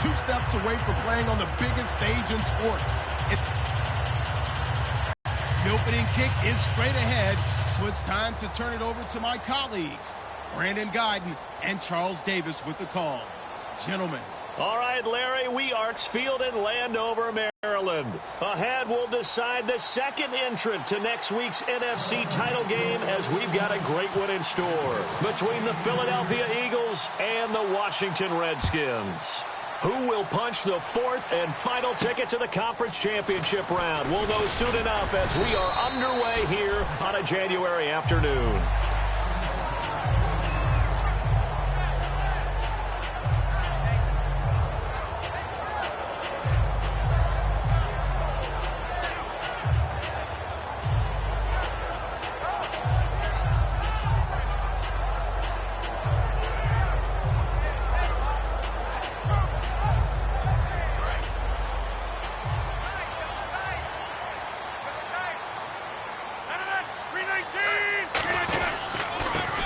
2 steps away from playing on the biggest stage in sports. The opening kick is straight ahead, so it's time to turn it over to my colleagues, Brandon Guyton and Charles Davis with the call. Gentlemen. All right, Larry, we arcs field in Landover, Maryland. Ahead, we'll decide the second entrant to next week's NFC title game as we've got a great one in store between the Philadelphia Eagles and the Washington Redskins. Who will punch the 4th and final ticket to the conference championship round? We'll know soon enough as we are underway here on a January afternoon.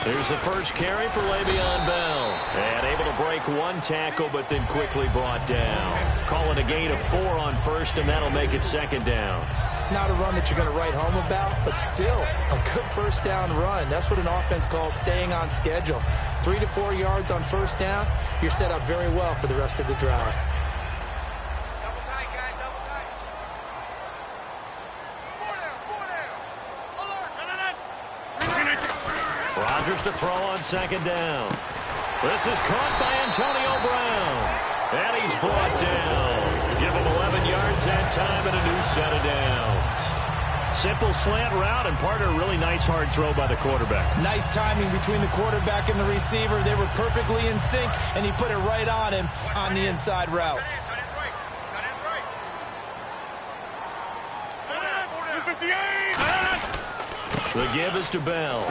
Here's the first carry for Le'Veon Bell. And able to break 1 tackle, but then quickly brought down. Call it a gain of 4 on first, and that'll make it 2nd down. Not a run that you're going to write home about, but still a good first down run. That's what an offense calls staying on schedule. 3 to 4 yards on first down, you're set up very well for the rest of the drive. Double tight, guys, double tight. 4 down, 4 down. Alert. Rodgers to throw on 2nd down. This is caught by Antonio Brown. And he's brought down. Give him 11 yards that time and a new set of downs. Simple slant route, and partner, really nice hard throw by the quarterback. Nice timing between the quarterback and the receiver. They were perfectly in sync, and he put it right on him on the inside route. The give is to Bell.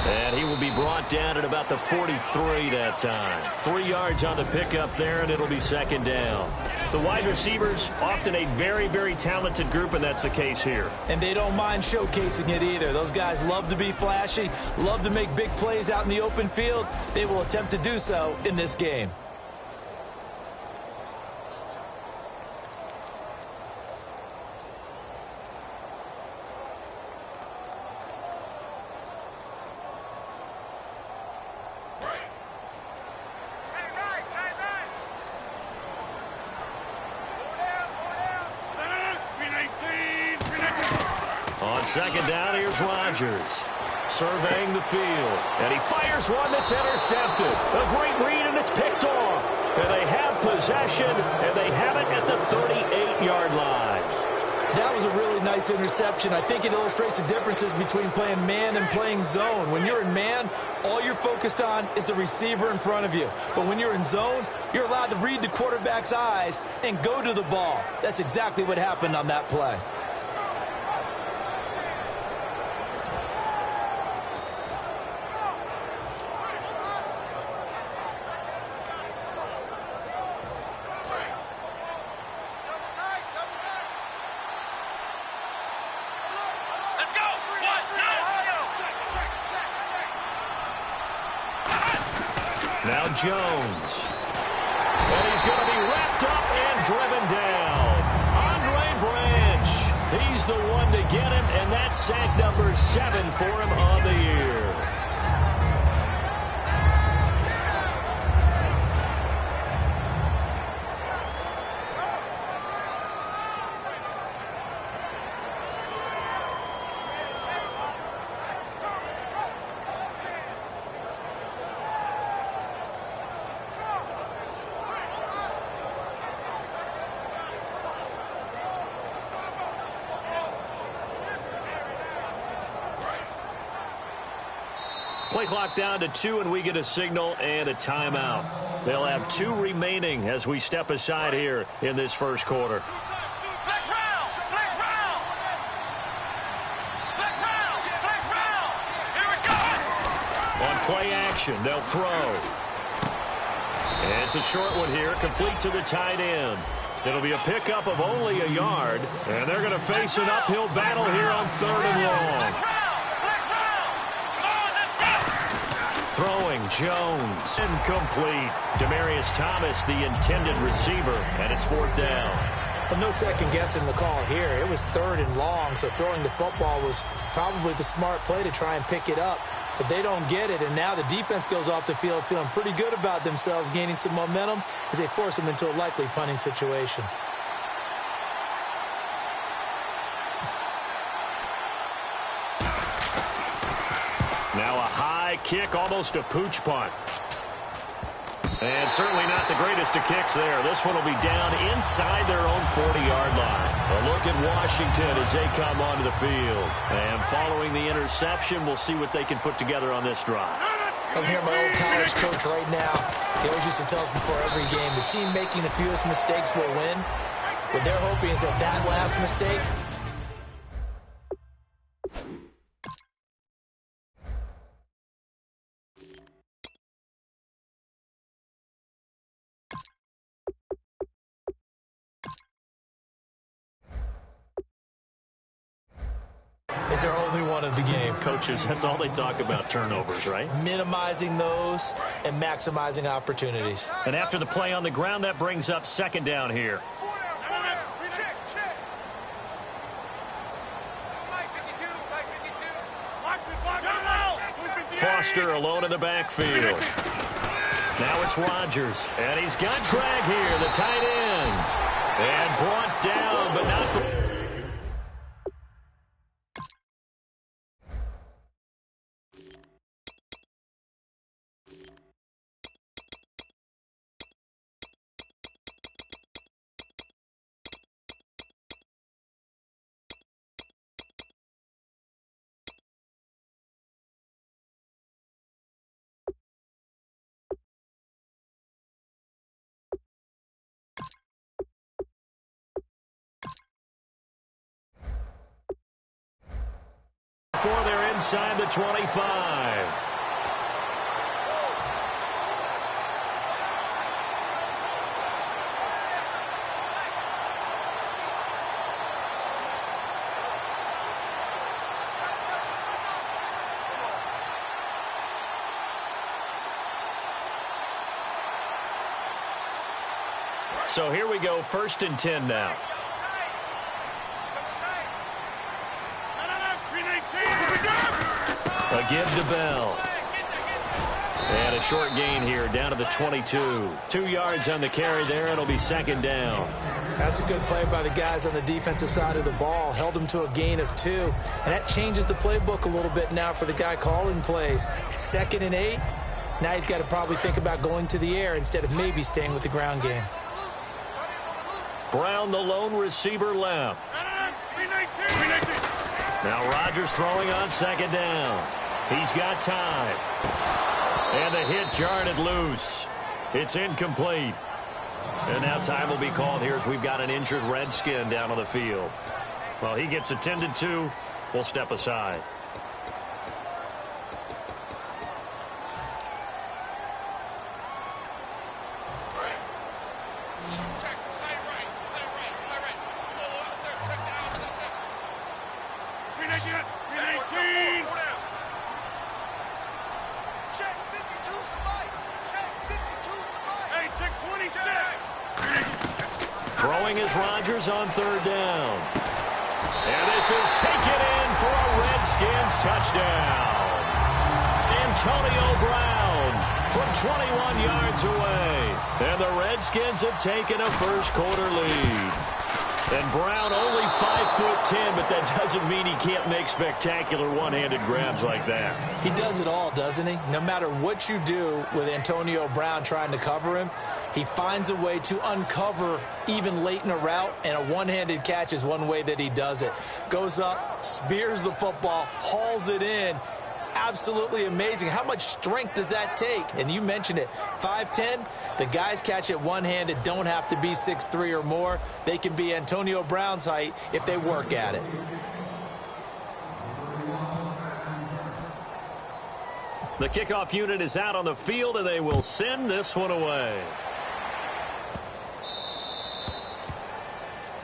And he will be brought down at about the 43 that time. 3 yards on the pickup there, and it'll be 2nd down. The wide receivers, often a very, very talented group, and that's the case here. And they don't mind showcasing it either. Those guys love to be flashy, love to make big plays out in the open field. They will attempt to do so in this game. On 2nd down, here's Rodgers. Surveying the field. And he fires one that's intercepted. A great read, and it's picked off. And they have possession, and they have it at the 38-yard line. That was a really nice interception. I think it illustrates the differences between playing man and playing zone. When you're in man, all you're focused on is the receiver in front of you. But when you're in zone, you're allowed to read the quarterback's eyes and go to the ball. That's exactly what happened on that play. Now Jones. And he's going to be wrapped up and driven down. Andre Branch. He's the one to get him, and that's sack number 7 for him on the year. Play clock down to 2, and we get a signal and a timeout. They'll have 2 remaining as we step aside here in this first quarter. On play action, they'll throw. And it's a short one here, complete to the tight end. It'll be a pickup of only a yard, and they're going to face an uphill battle here on 3rd and long. throwing. Jones. Incomplete. Demaryius Thomas, the intended receiver, and it's 4th down. Well, no second guessing the call here. It was 3rd and long, so throwing the football was probably the smart play to try and pick it up. But they don't get it, and now the defense goes off the field feeling pretty good about themselves, gaining some momentum as they force them into a likely punting situation. Now a high kick, almost a pooch punt. And certainly not the greatest of kicks there. This one will be down inside their own 40-yard line. A look at Washington as they come onto the field. And following the interception, we'll see what they can put together on this drive. I'm here, my old college coach right now. He always used to tell us before every game, the team making the fewest mistakes will win. What they're hoping is that last mistake is their only one of the game. Coaches, that's all they talk about, turnovers, right? Minimizing those and maximizing opportunities. And after the play on the ground, that brings up 2nd down here. Foster alone in the backfield. Now it's Rodgers, and he's got Gregg here, the tight end. And brought down, but not... Before they're inside the 25. So here we go, 1st and 10 now. A give to Bell. And a short gain here down to the 22. 2 yards on the carry there. It'll be 2nd down. That's a good play by the guys on the defensive side of the ball. Held them to a gain of 2. And that changes the playbook a little bit now for the guy calling plays. 2nd and 8. Now he's got to probably think about going to the air instead of maybe staying with the ground game. Brown, the lone receiver, left. Now Rodgers throwing on 2nd down. He's got time. And the hit jarred it loose. It's incomplete. And now time will be called here as we've got an injured Redskin down on the field. Well, he gets attended to. We'll step aside. Throwing is Rodgers on 3rd down. And this is taken in for a Redskins touchdown. Antonio Brown from 21 yards away. And the Redskins have taken a first-quarter lead. And Brown only 5'10", but that doesn't mean he can't make spectacular one-handed grabs like that. He does it all, doesn't he? No matter what you do with Antonio Brown trying to cover him, he finds a way to uncover even late in a route, and a one-handed catch is one way that he does it. Goes up, spears the football, hauls it in. Absolutely amazing. How much strength does that take? And you mentioned it, 5'10", the guys catch it one-handed don't have to be 6'3" or more. They can be Antonio Brown's height if they work at it. The kickoff unit is out on the field, and they will send this one away.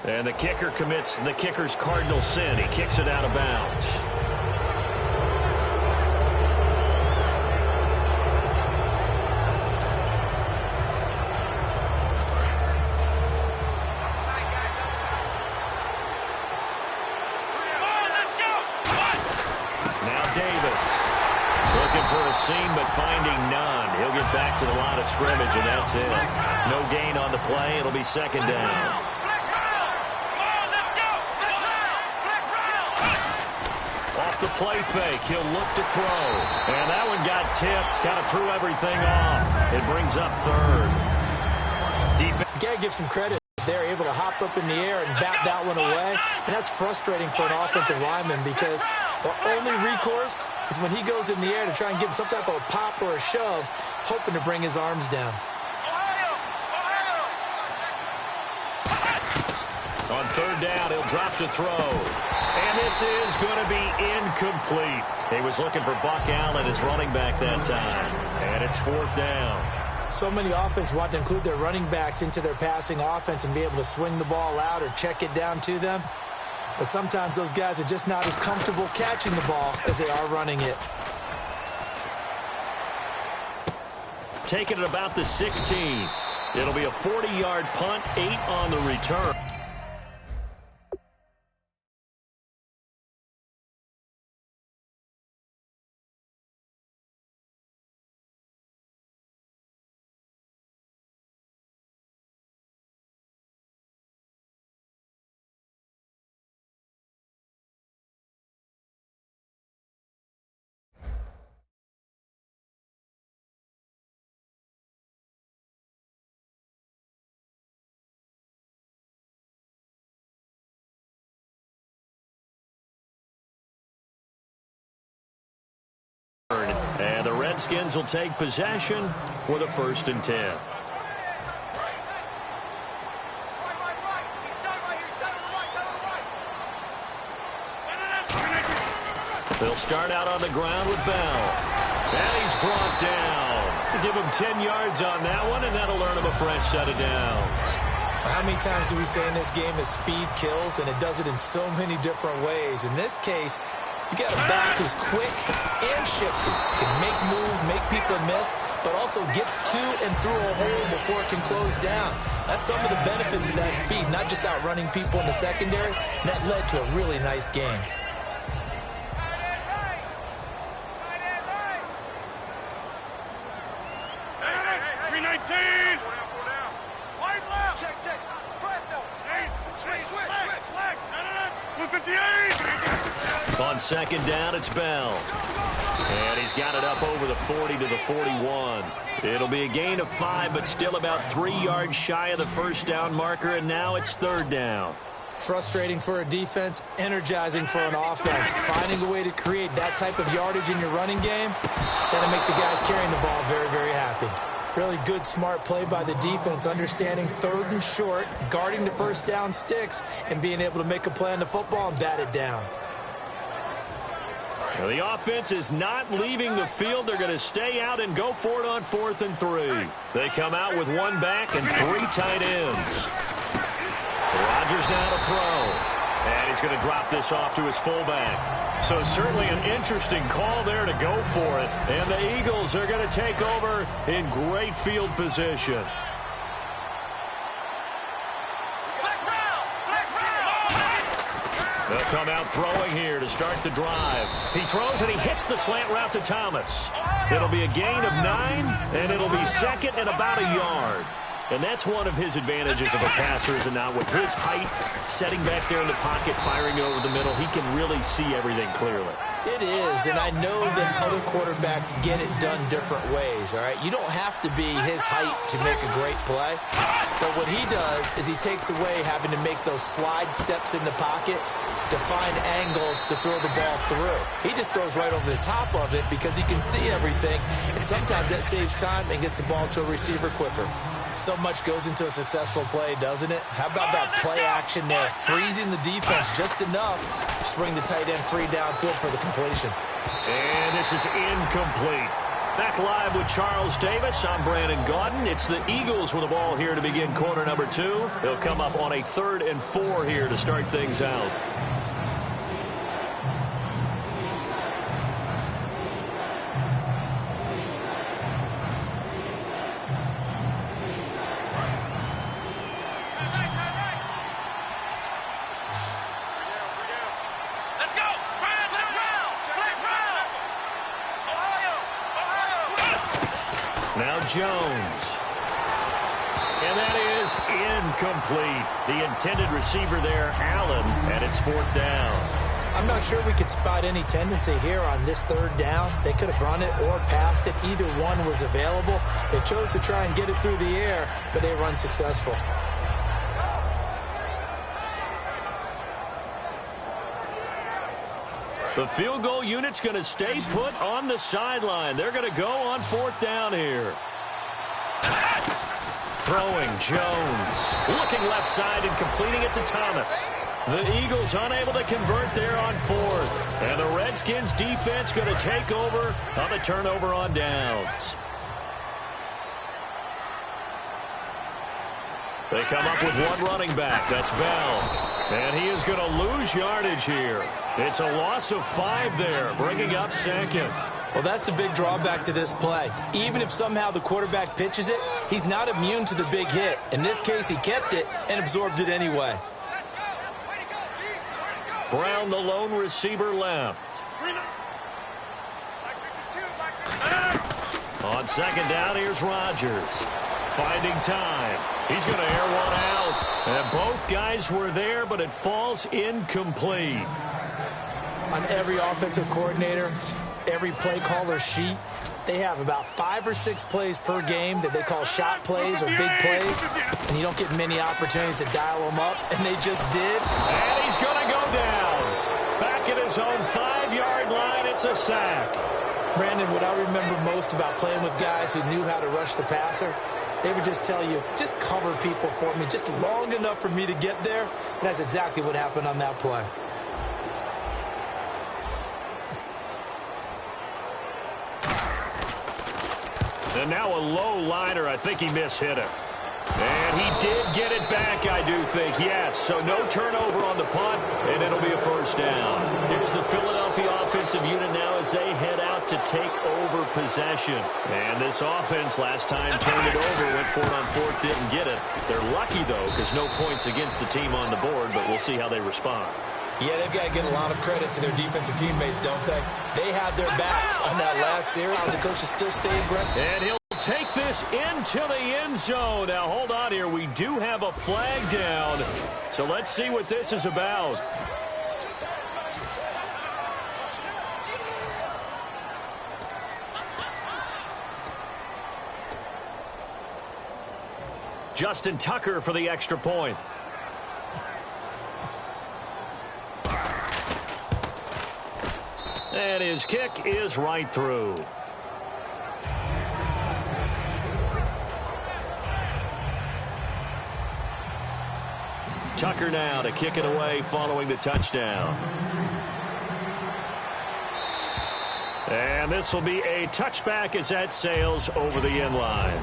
And the kicker commits the kicker's cardinal sin. He kicks it out of bounds. for a seam, but finding none. He'll get back to the line of scrimmage, and that's it. No gain on the play. It'll be second down. Off the play fake, he'll look to throw. And that one got tipped, kind of threw everything off. It brings up third. Defense. You got to give some credit. They're able to hop up in the air and bat that one away. And that's frustrating for an offensive lineman because the only recourse is when he goes in the air to try and give him some type of a pop or a shove, hoping to bring his arms down. On third down, he'll drop to throw. And this is going to be incomplete. He was looking for Buck Allen as running back that time. And it's fourth down. So many offenses want to include their running backs into their passing offense and be able to swing the ball out or check it down to them. But sometimes those guys are just not as comfortable catching the ball as they are running it. Taking it about the 16. It'll be a 40-yard punt, 8 on the return. And the Redskins will take possession with a 1st and 10. They'll start out on the ground with Bell. And he's brought down. Give him 10 yards on that one, and that'll earn him a fresh set of downs. How many times do we say in this game that speed kills, and it does it in so many different ways? In this case, you got a back who's quick and shifty, can make moves, make people miss, but also gets to and through a hole before it can close down. That's some of the benefits of that speed, not just outrunning people in the secondary. And that led to a really nice game. On second down, it's Bell. And he's got it up over the 40 to the 41. It'll be a gain of 5, but still about 3 yards shy of the first down marker, and now it's third down. Frustrating for a defense, energizing for an offense. Finding a way to create that type of yardage in your running game, that'll make the guys carrying the ball very, very happy. Really good, smart play by the defense, understanding third and short, guarding the first down sticks, and being able to make a play on the football and bat it down. Now the offense is not leaving the field. They're going to stay out and go for it on 4th and 3. They come out with 1 back and 3 tight ends. Rodgers now to throw. And he's going to drop this off to his fullback. So certainly an interesting call there to go for it. And the Eagles are going to take over in great field position. They'll come out throwing here to start the drive. He throws and he hits the slant route to Thomas. It'll be a gain of 9, and it'll be second and about a yard. And that's one of his advantages of a passer, is not with his height, setting back there in the pocket, firing over the middle. He can really see everything clearly. It is, and I know that other quarterbacks get it done different ways, all right? You don't have to be his height to make a great play. But what he does is he takes away having to make those slide steps in the pocket to find angles to throw the ball through. He just throws right over the top of it because he can see everything, and sometimes that saves time and gets the ball to a receiver quicker. So much goes into a successful play, doesn't it? How about that play action there? Freezing the defense just enough to swing the tight end free downfield for the completion. And this is incomplete. Back live with Charles Davis. I'm Brandon Gaudin. It's the Eagles with the ball here to begin quarter number 2. They'll come up on a 3rd and 4 here to start things out. Jones. And that is incomplete. The intended receiver there, Allen, and it's 4th down. I'm not sure we could spot any tendency here on this 3rd down. They could have run it or passed it. Either one was available. They chose to try and get it through the air, but they run successful. The field goal unit's going to stay put on the sideline. They're going to go on 4th down here. Throwing Jones. Looking left side and completing it to Thomas. The Eagles unable to convert there on 4th. And the Redskins defense going to take over on the turnover on downs. They come up with one running back. That's Bell. And he is going to lose yardage here. It's a loss of 5 there, bringing up 2nd. Well, that's the big drawback to this play. Even if somehow the quarterback pitches it, he's not immune to the big hit. In this case, he kept it and absorbed it anyway. Brown, the lone receiver, left. On 2nd down, here's Rodgers. Finding time. He's going to air one out. And both guys were there, but it falls incomplete. On every offensive coordinator, every play caller sheet, they have about 5 or 6 plays per game that they call shot plays or big plays, and you don't get many opportunities to dial them up, and they just did. And he's going to go down. Back at his own 5-yard line, it's a sack. Brandon, what I remember most about playing with guys who knew how to rush the passer, they would just tell you, just cover people for me, just long enough for me to get there, and that's exactly what happened on that play. And now a low liner. I think he mishit it. And he did get it back, I do think. Yes, so no turnover on the punt, and it'll be a 1st down. Here's the Philadelphia offensive unit now as they head out to take over possession. And this offense last time turned it over, went for it on 4th, didn't get it. They're lucky, though, because no points against the team on the board, but we'll see how they respond. Yeah, they've got to get a lot of credit to their defensive teammates, don't they? They had their backs on that last series. The coaches still stay aggressive. And he'll take this into the end zone. Now, hold on here. We do have a flag down. So let's see what this is about. Justin Tucker for the extra point. And his kick is right through. Tucker now to kick it away following the touchdown. And this will be a touchback as that sails over the end line.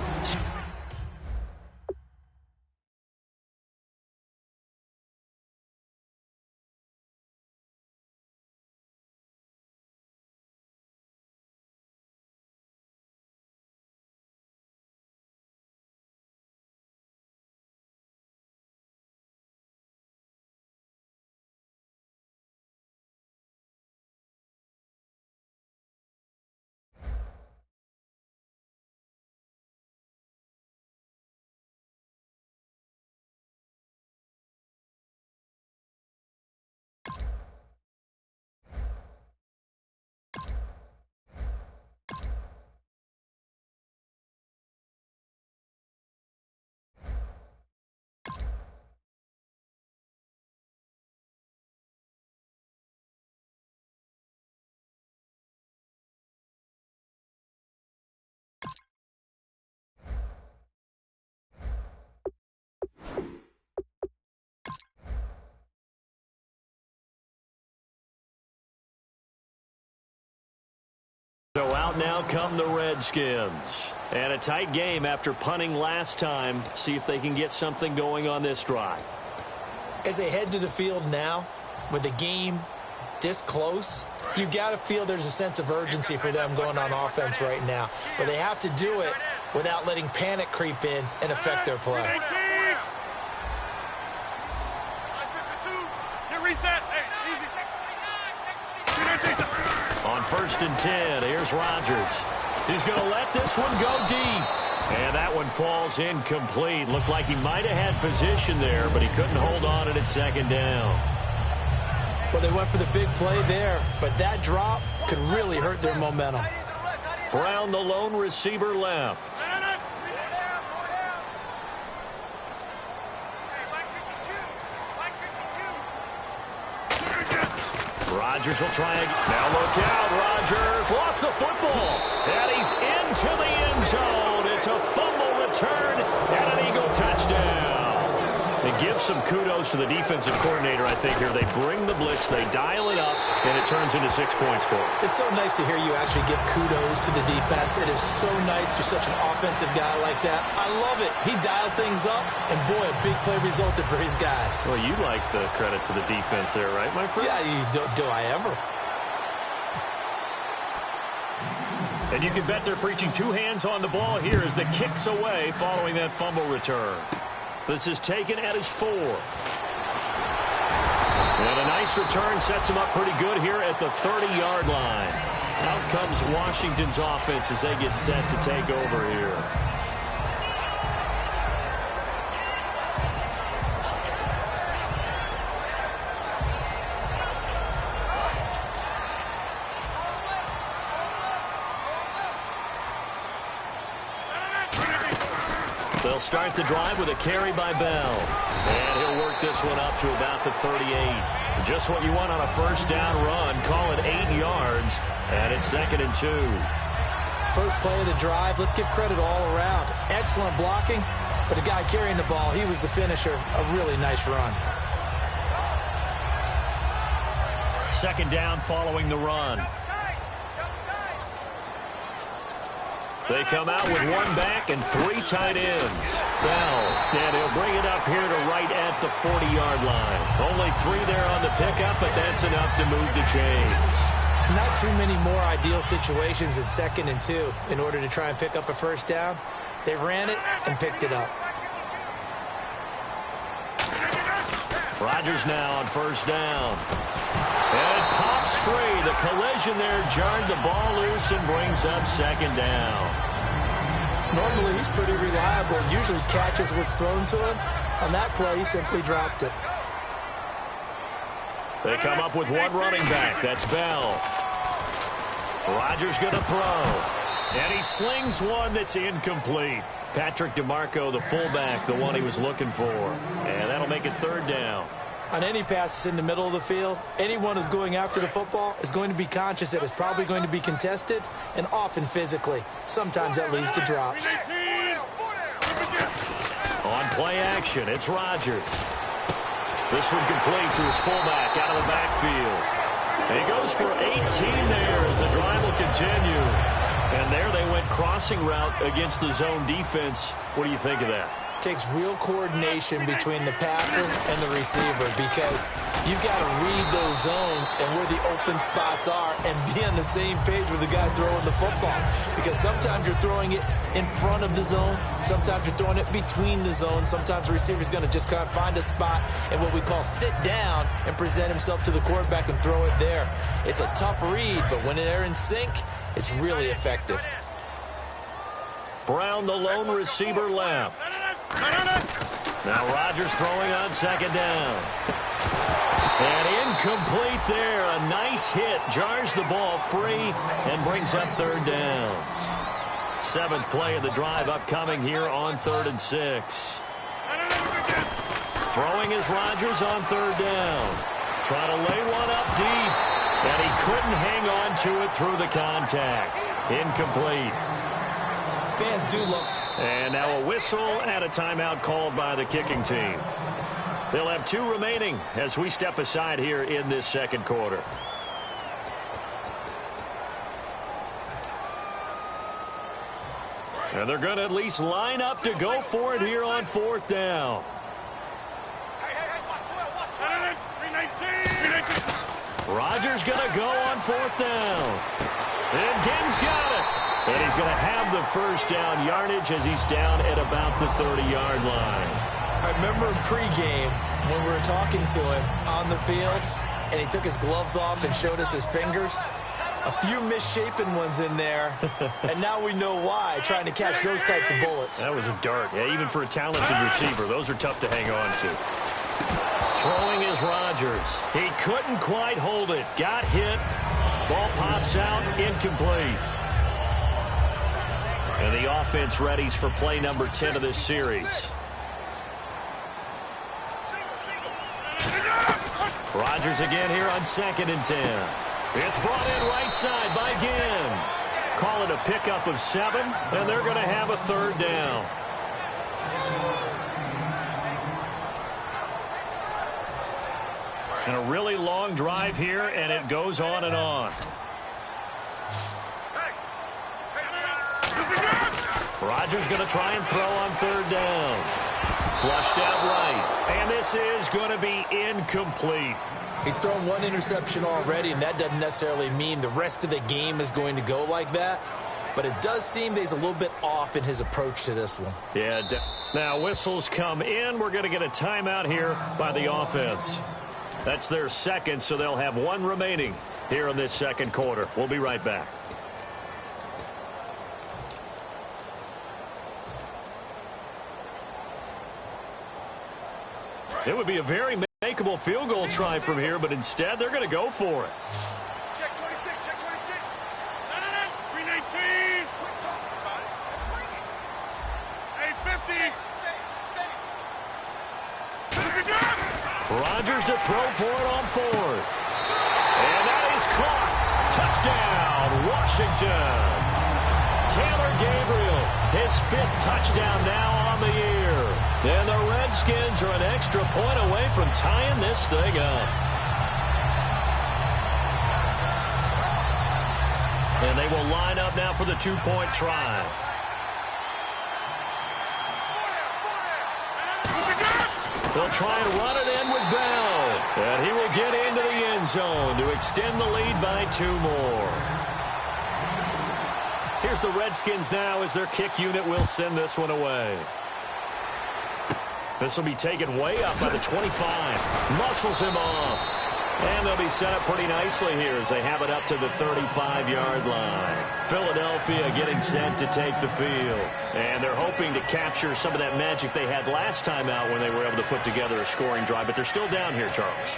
So out now come the Redskins. And a tight game after punting last time. See if they can get something going on this drive. As they head to the field now, with the game this close, you've got to feel there's a sense of urgency for them going on offense right now. But they have to do it without letting panic creep in and affect their play. On 1st and 10, here's Rodgers. He's going to let this one go deep. And that one falls incomplete. Looked like he might have had position there, but he couldn't hold on it at second down. Well, they went for the big play there, but that drop could really hurt their momentum. Brown, the lone receiver, left. Rodgers will try again. Now look out. Rodgers lost the football. And he's into the end zone. It's a fumble return and an Eagle touchdown. They give some kudos to the defensive coordinator, I think, here. They bring the blitz, they dial it up, and it turns into 6 points for them. It's so nice to hear you actually give kudos to the defense. It is so nice. You're such an offensive guy like that. I love it. He dialed things up, and boy, a big play resulted for his guys. Well, you like the credit to the defense there, right, my friend? Yeah, do I ever? And you can bet they're preaching two hands on the ball here as the kick's away following that fumble return. This is taken at his 4. And a nice return sets him up pretty good here at the 30-yard line. Out comes Washington's offense as they get set to take over here. They'll start the drive with a carry by Bell. And he'll work this one up to about the 38. Just what you want on a first down run. Call it 8 yards. And it's 2nd and 2. First play of the drive. Let's give credit all around. Excellent blocking. But the guy carrying the ball, he was the finisher. A really nice run. 2nd down following the run. They come out with 1 back and 3 tight ends. Bell, and he'll bring it up here to right at the 40-yard line. Only 3 there on the pickup, but that's enough to move the chains. Not too many more ideal situations in 2nd and 2 in order to try and pick up a first down. They ran it and picked it up. Rodgers now on first down. And it pops free. The collision there jarred the ball loose and brings up 2nd down. Normally, he's pretty reliable. Usually catches what's thrown to him. On that play, he simply dropped it. They come up with 1 running back. That's Bell. Rodgers going to throw. And he slings one that's incomplete. Patrick DeMarco, the fullback, the one he was looking for. And that'll make it 3rd down. On any passes in the middle of the field, anyone who's going after the football is going to be conscious that it's probably going to be contested and often physically. Sometimes that leads to drops. On play action, it's Rodgers. This one complete to his fullback out of the backfield. And he goes for 18 there as the drive will continue. And there they went crossing route against the zone defense. What do you think of that? Takes real coordination between the passer and the receiver because you've got to read those zones and where the open spots are and be on the same page with the guy throwing the football. Because sometimes you're throwing it in front of the zone. Sometimes you're throwing it between the zones. Sometimes the receiver's going to just kind of find a spot and what we call sit down and present himself to the quarterback and throw it there. It's a tough read, but when they're in sync, it's really effective. Brown, the lone receiver, left. Now Rodgers throwing on 2nd down. And incomplete there. A nice hit. Jars the ball free and brings up 3rd down. 7th play of the drive upcoming here on 3rd and 6. Throwing is Rodgers on 3rd down. Trying to lay one up deep. And he couldn't hang on to it through the contact. Incomplete. Fans do look. And now a whistle and a timeout called by the kicking team. They'll have 2 remaining as we step aside here in this 2nd quarter. And they're going to at least line up to go for it here on 4th down. Rodgers going to go on 4th down. And Genn's got it. And he's going to have the first down yardage as he's down at about the 30-yard line. I remember in pregame when we were talking to him on the field, and he took his gloves off and showed us his fingers. A few misshapen ones in there, and now we know why, trying to catch those types of bullets. That was a dart. Yeah, even for a talented receiver, those are tough to hang on to. Throwing is Rodgers. He couldn't quite hold it. Got hit. Ball pops out, incomplete. And the offense readies for play number 10 of this series. Rodgers again here on 2nd and 10. It's brought in right side by Ginn. Call it a pickup of 7, and they're going to have a 3rd down. And a really long drive here, and it goes on and on. Rodgers going to try and throw on 3rd down. Flushed out right. And this is going to be incomplete. He's thrown 1 interception already, and that doesn't necessarily mean the rest of the game is going to go like that. But it does seem that he's a little bit off in his approach to this one. Yeah. Now whistles come in. We're going to get a timeout here by the offense. That's their 2nd, so they'll have 1 remaining here in this 2nd quarter. We'll be right back. It would be a very makeable field goal try from here, but instead they're going to go for it. Check 26, check 26. No. 319. Quit talking about it. Bring it. Hey, 50. Rodgers to throw for it on 4th. And that is caught. Touchdown, Washington. Taylor Gabriel, his 5th touchdown now on the year. And the Redskins are an extra point away from tying this thing up. And they will line up now for the 2-point try. They'll try and run it in with Bell. And he will get into the end zone to extend the lead by 2 more. Here's the Redskins now as their kick unit will send this one away. This will be taken way up by the 25. Muscles him off. And they'll be set up pretty nicely here as they have it up to the 35-yard line. Philadelphia getting set to take the field. And they're hoping to capture some of that magic they had last time out when they were able to put together a scoring drive. But they're still down here, Charles.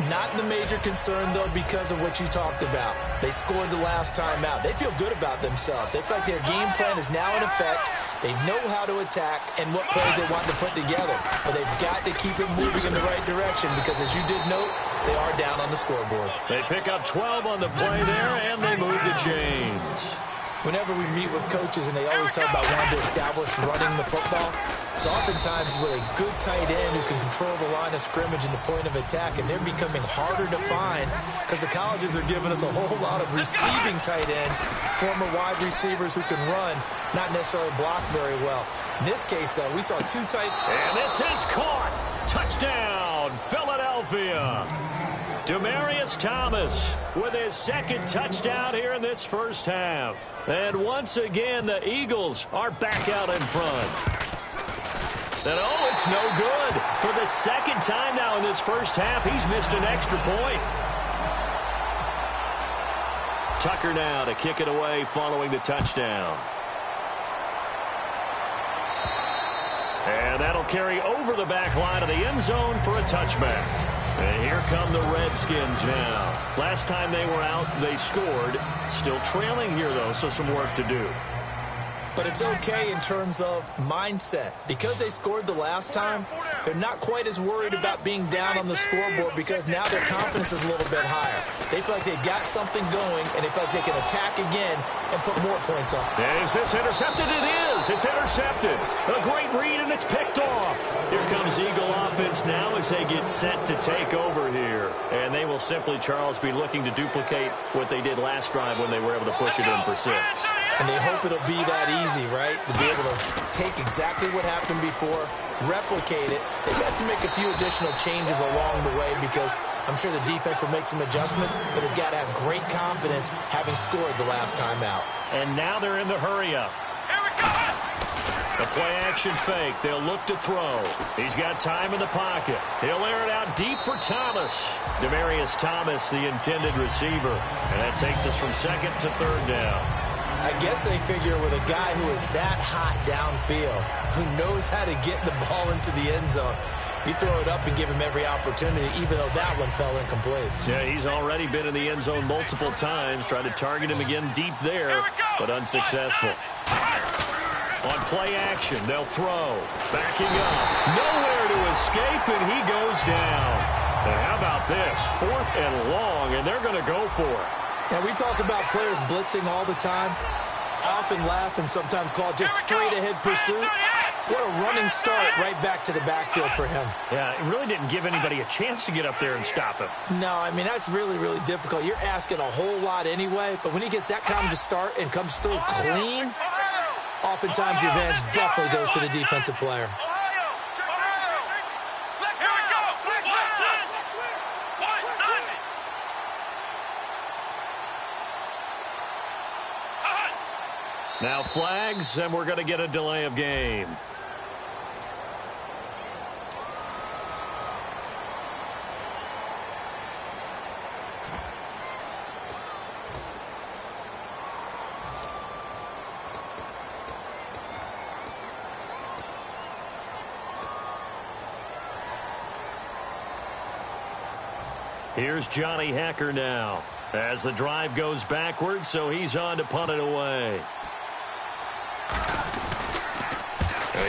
Not the major concern, though, because of what you talked about. They scored the last time out. They feel good about themselves. They feel like their game plan is now in effect. They know how to attack and what plays they want to put together. But they've got to keep it moving in the right direction because, as you did note, they are down on the scoreboard. They pick up 12 on the play there, and they move the chains. Whenever we meet with coaches and they always talk about wanting to establish running the football, it's oftentimes with a good tight end who can control the line of scrimmage and the point of attack, and they're becoming harder to find because the colleges are giving us a whole lot of receiving tight ends, former wide receivers who can run, not necessarily block very well. In this case, though, we saw 2 tight... And this is caught. Touchdown, Philadelphia. Demaryius Thomas with his 2nd touchdown here in this first half. And once again, the Eagles are back out in front. And oh, it's no good. For the 2nd time now in this first half, he's missed an extra point. Tucker now to kick it away following the touchdown. And that'll carry over the back line of the end zone for a touchback. And here come the Redskins now. Last time they were out, they scored. Still trailing here, though, so some work to do. But it's okay in terms of mindset. Because they scored the last time, they're not quite as worried about being down on the scoreboard because now their confidence is a little bit higher. They feel like they've got something going, and they feel like they can attack again and put more points up. Is this intercepted? It is. It's intercepted. A great read, and it's picked off. Here comes Eagle offense now as they get set to take over here. And they will simply, Charles, be looking to duplicate what they did last drive when they were able to push it in for 6. And they hope it'll be that easy, right? To be able to take exactly what happened before, replicate it. They've got to make a few additional changes along the way because I'm sure the defense will make some adjustments, but they've got to have great confidence having scored the last time out. And now they're in the hurry-up. Here we go! A play-action fake. They'll look to throw. He's got time in the pocket. He'll air it out deep for Thomas. Demaryius Thomas, the intended receiver. And that takes us from second to third down. I guess they figure with a guy who is that hot downfield, who knows how to get the ball into the end zone, you throw it up and give him every opportunity, even though that one fell incomplete. Yeah, he's already been in the end zone multiple times, trying to target him again deep there, but unsuccessful. On play action, they'll throw. Backing up. Nowhere to escape, and he goes down. And how about this? 4th and long, and they're going to go for it. Now, we talk about players blitzing all the time. I often laugh and sometimes call it just straight-ahead pursuit. What a running start right back to the backfield for him. Yeah, it really didn't give anybody a chance to get up there and stop him. No, I mean, that's really, really difficult. You're asking a whole lot anyway, but when he gets that kind of a start and comes through clean, oftentimes the advantage definitely goes to the defensive player. Now flags, and we're going to get a delay of game. Here's Johnny Hecker now as the drive goes backwards, so he's on to punt it away.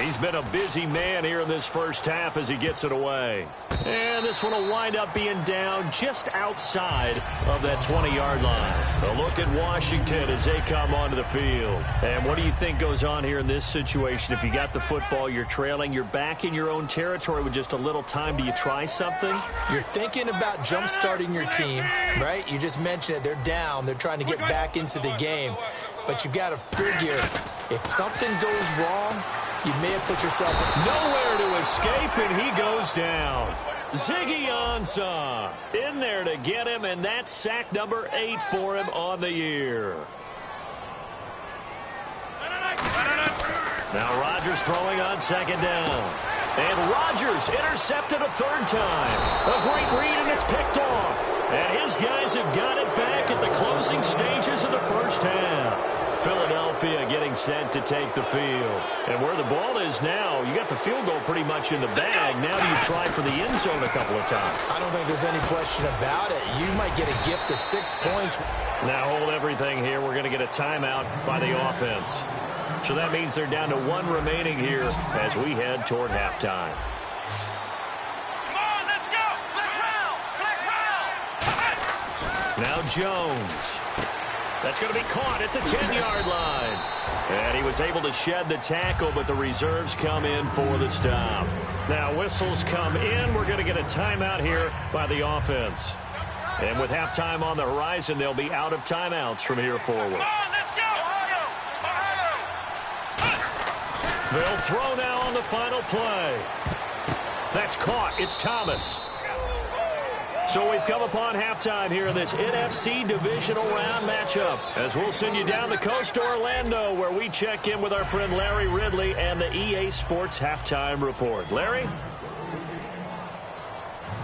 He's been a busy man here in this first half as he gets it away. And this one will wind up being down just outside of that 20-yard line. A look at Washington as they come onto the field. And what do you think goes on here in this situation? If you got the football, you're trailing, you're back in your own territory with just a little time. Do you try something? You're thinking about jump-starting your team, right? You just mentioned it. They're down. They're trying to get back into the game. But you've got to figure if something goes wrong, you may have put yourself nowhere to escape, and he goes down. Ziggy Ansah in there to get him, and that's sack number 8 for him on the year. Now Rodgers throwing on second down. And Rodgers intercepted a third time. A great read, and it's picked off. And his guys have got it back at the closing stages of the first half. Philadelphia getting set to take the field. And where the ball is now, you got the field goal pretty much in the bag. Now do you try for the end zone a couple of times? I don't think there's any question about it. You might get a gift of 6 points. Now hold everything here. We're going to get a timeout by the offense. So that means they're down to 1 remaining here as we head toward halftime. Come on, let's go. Let's round. Now Jones. That's going to be caught at the 10-yard line. And he was able to shed the tackle, but the reserves come in for the stop. Now whistles come in. We're going to get a timeout here by the offense. And with halftime on the horizon, they'll be out of timeouts from here forward. Come on, let's go. They'll throw now on the final play. That's caught. It's Thomas. So we've come upon halftime here in this NFC Divisional Round matchup, as we'll send you down the coast to Orlando, where we check in with our friend Larry Ridley and the EA Sports Halftime Report. Larry?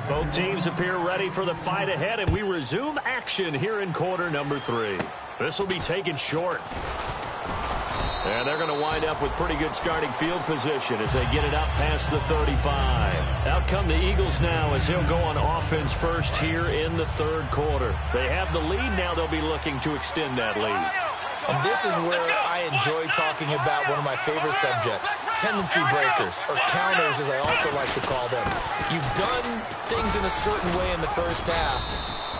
Both teams appear ready for the fight ahead, and we resume action here in quarter number 3. This will be taken short. And they're going to wind up with pretty good starting field position as they get it up past the 35. Out come the Eagles now as they'll go on offense first here in the third quarter. They have the lead. Now they'll be looking to extend that lead. And this is where I enjoy talking about one of my favorite subjects, tendency breakers, or counters as I also like to call them. You've done things in a certain way in the first half,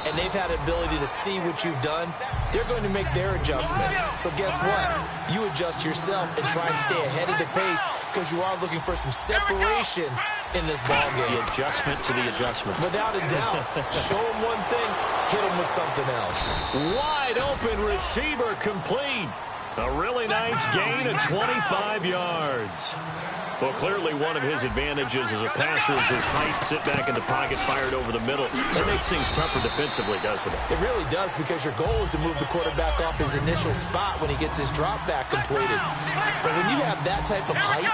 and they've had the ability to see what you've done. They're going to make their adjustments. So guess what? You adjust yourself and try and stay ahead of the pace because you are looking for some separation in this ballgame. The adjustment to the adjustment. Without a doubt. Show them one thing, hit them with something else. Wide open receiver complete. A really nice gain of 25 yards. Well, clearly one of his advantages as a passer is his height, sit back in the pocket, fired over the middle. That makes things tougher defensively, doesn't it? It really does, because your goal is to move the quarterback off his initial spot when he gets his drop back completed. But when you have that type of height,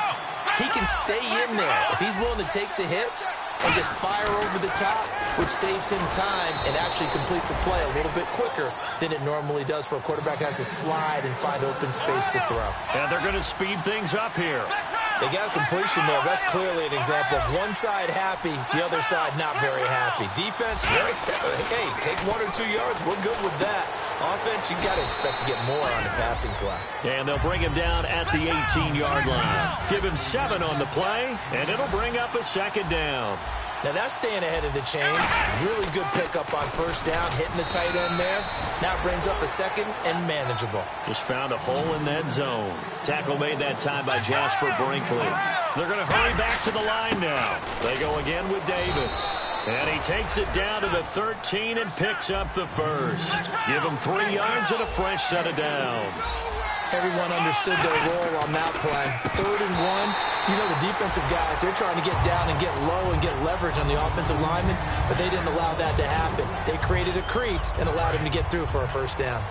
he can stay in there. If he's willing to take the hits and just fire over the top, which saves him time and actually completes a play a little bit quicker than it normally does for a quarterback who has to slide and find open space to throw. And they're going to speed things up here. They got a completion there. That's clearly an example of one side happy, the other side not very happy. Defense, hey, take 1 or 2 yards. We're good with that. Offense, you got to expect to get more on the passing play. And they'll bring him down at the 18-yard line. Give him 7 on the play, and it'll bring up a second down. Now that's staying ahead of the chains. Really good pickup on first down, hitting the tight end there. Now brings up a second and manageable. Just found a hole in that zone. Tackle made that time by Jasper Brinkley. They're going to hurry back to the line now. They go again with Davis. And he takes it down to the 13 and picks up the first. Give him 3 yards and a fresh set of downs. Everyone understood their role on that play. 3rd and 1. You know, the defensive guys, they're trying to get down and get low and get leverage on the offensive lineman, but they didn't allow that to happen. They created a crease and allowed him to get through for a first down.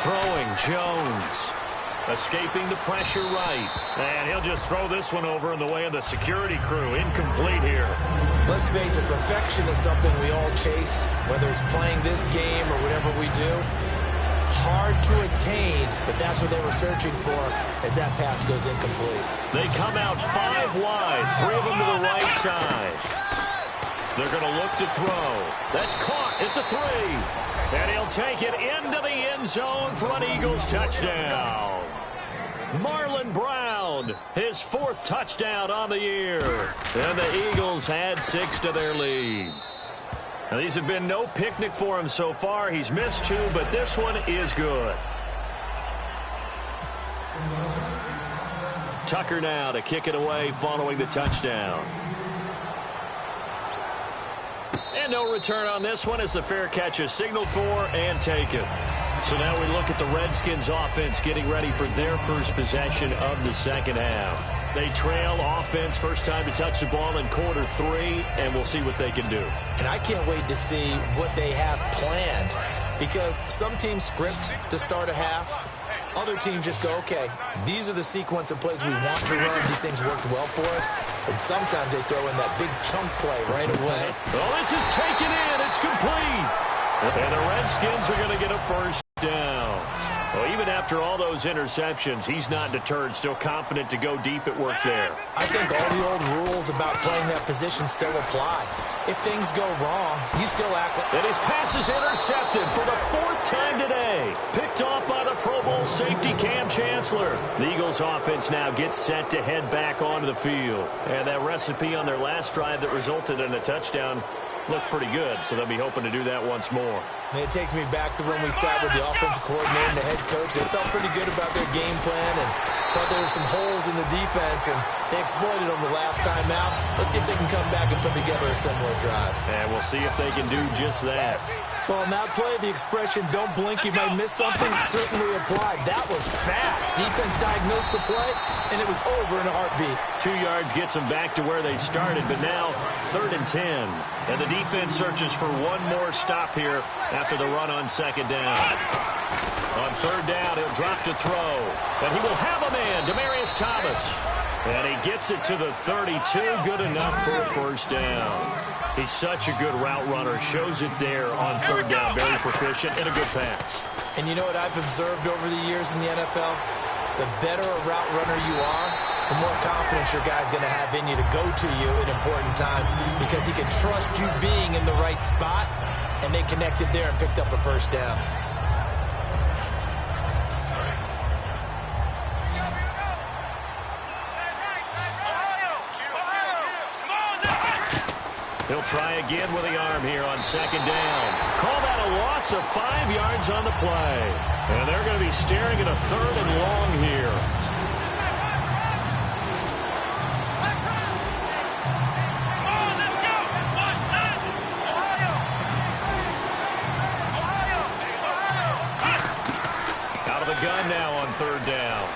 Throwing Jones. Escaping the pressure right. And he'll just throw this one over in the way of the security crew. Incomplete here. Let's face it, perfection is something we all chase, whether it's playing this game or whatever we do. Hard to attain, but that's what they were searching for as that pass goes incomplete. They come out 5 wide, 3 of them to the right side. They're going to look to throw. That's caught at the 3. And he'll take it into the end zone for an Eagles touchdown. Marlon Brown, his 4th touchdown on the year. And the Eagles add 6 to their lead. Now, these have been no picnic for him so far. He's missed 2, but this one is good. Tucker now to kick it away following the touchdown. And no return on this one as the fair catch is signaled for and taken. So now we look at the Redskins offense getting ready for their first possession of the second half. They trail offense, first time to touch the ball in quarter 3, and we'll see what they can do. And I can't wait to see what they have planned, because some teams script to start a half. Other teams just go, okay, these are the sequence of plays we want to run. These things worked well for us. And sometimes they throw in that big chunk play right away. Well, this is taken in. It's complete. And the Redskins are going to get a first down. Well, even after all those interceptions, he's not deterred, still confident to go deep at work there. I think all the old rules about playing that position still apply. If things go wrong, you still act like... And his pass is intercepted for the 4th time today. Picked off by the Pro Bowl safety Cam Chancellor. The Eagles offense now gets set to head back onto the field. And that recipe on their last drive that resulted in a touchdown looked pretty good, so they'll be hoping to do that once more. And it takes me back to when we sat with the offensive coordinator and the head coach. They felt pretty good about their game plan and thought there were some holes in the defense, and they exploited them the last time out. Let's see if they can come back and put together a similar drive. And we'll see if they can do just that. Well, on that play, the expression, don't blink, you might miss something, certainly applied. That was fast. Defense diagnosed the play, and it was over in a heartbeat. 2 yards gets them back to where they started, but now 3rd and 10. And the defense searches for one more stop here after the run on 2nd down. On 3rd down, he'll drop to throw. And he will have a man, Demaryius Thomas. And he gets it to the 32, good enough for a first down. He's such a good route runner. Shows it there on 3rd down. Very proficient and a good pass. And you know what I've observed over the years in the NFL? The better a route runner you are, the more confidence your guy's going to have in you to go to you in important times, because he can trust you being in the right spot, and they connected there and picked up a first down. He'll try again with the arm here on 2nd down. Call that a loss of 5 yards on the play. And they're going to be staring at a 3rd and long here. the gun now on third down.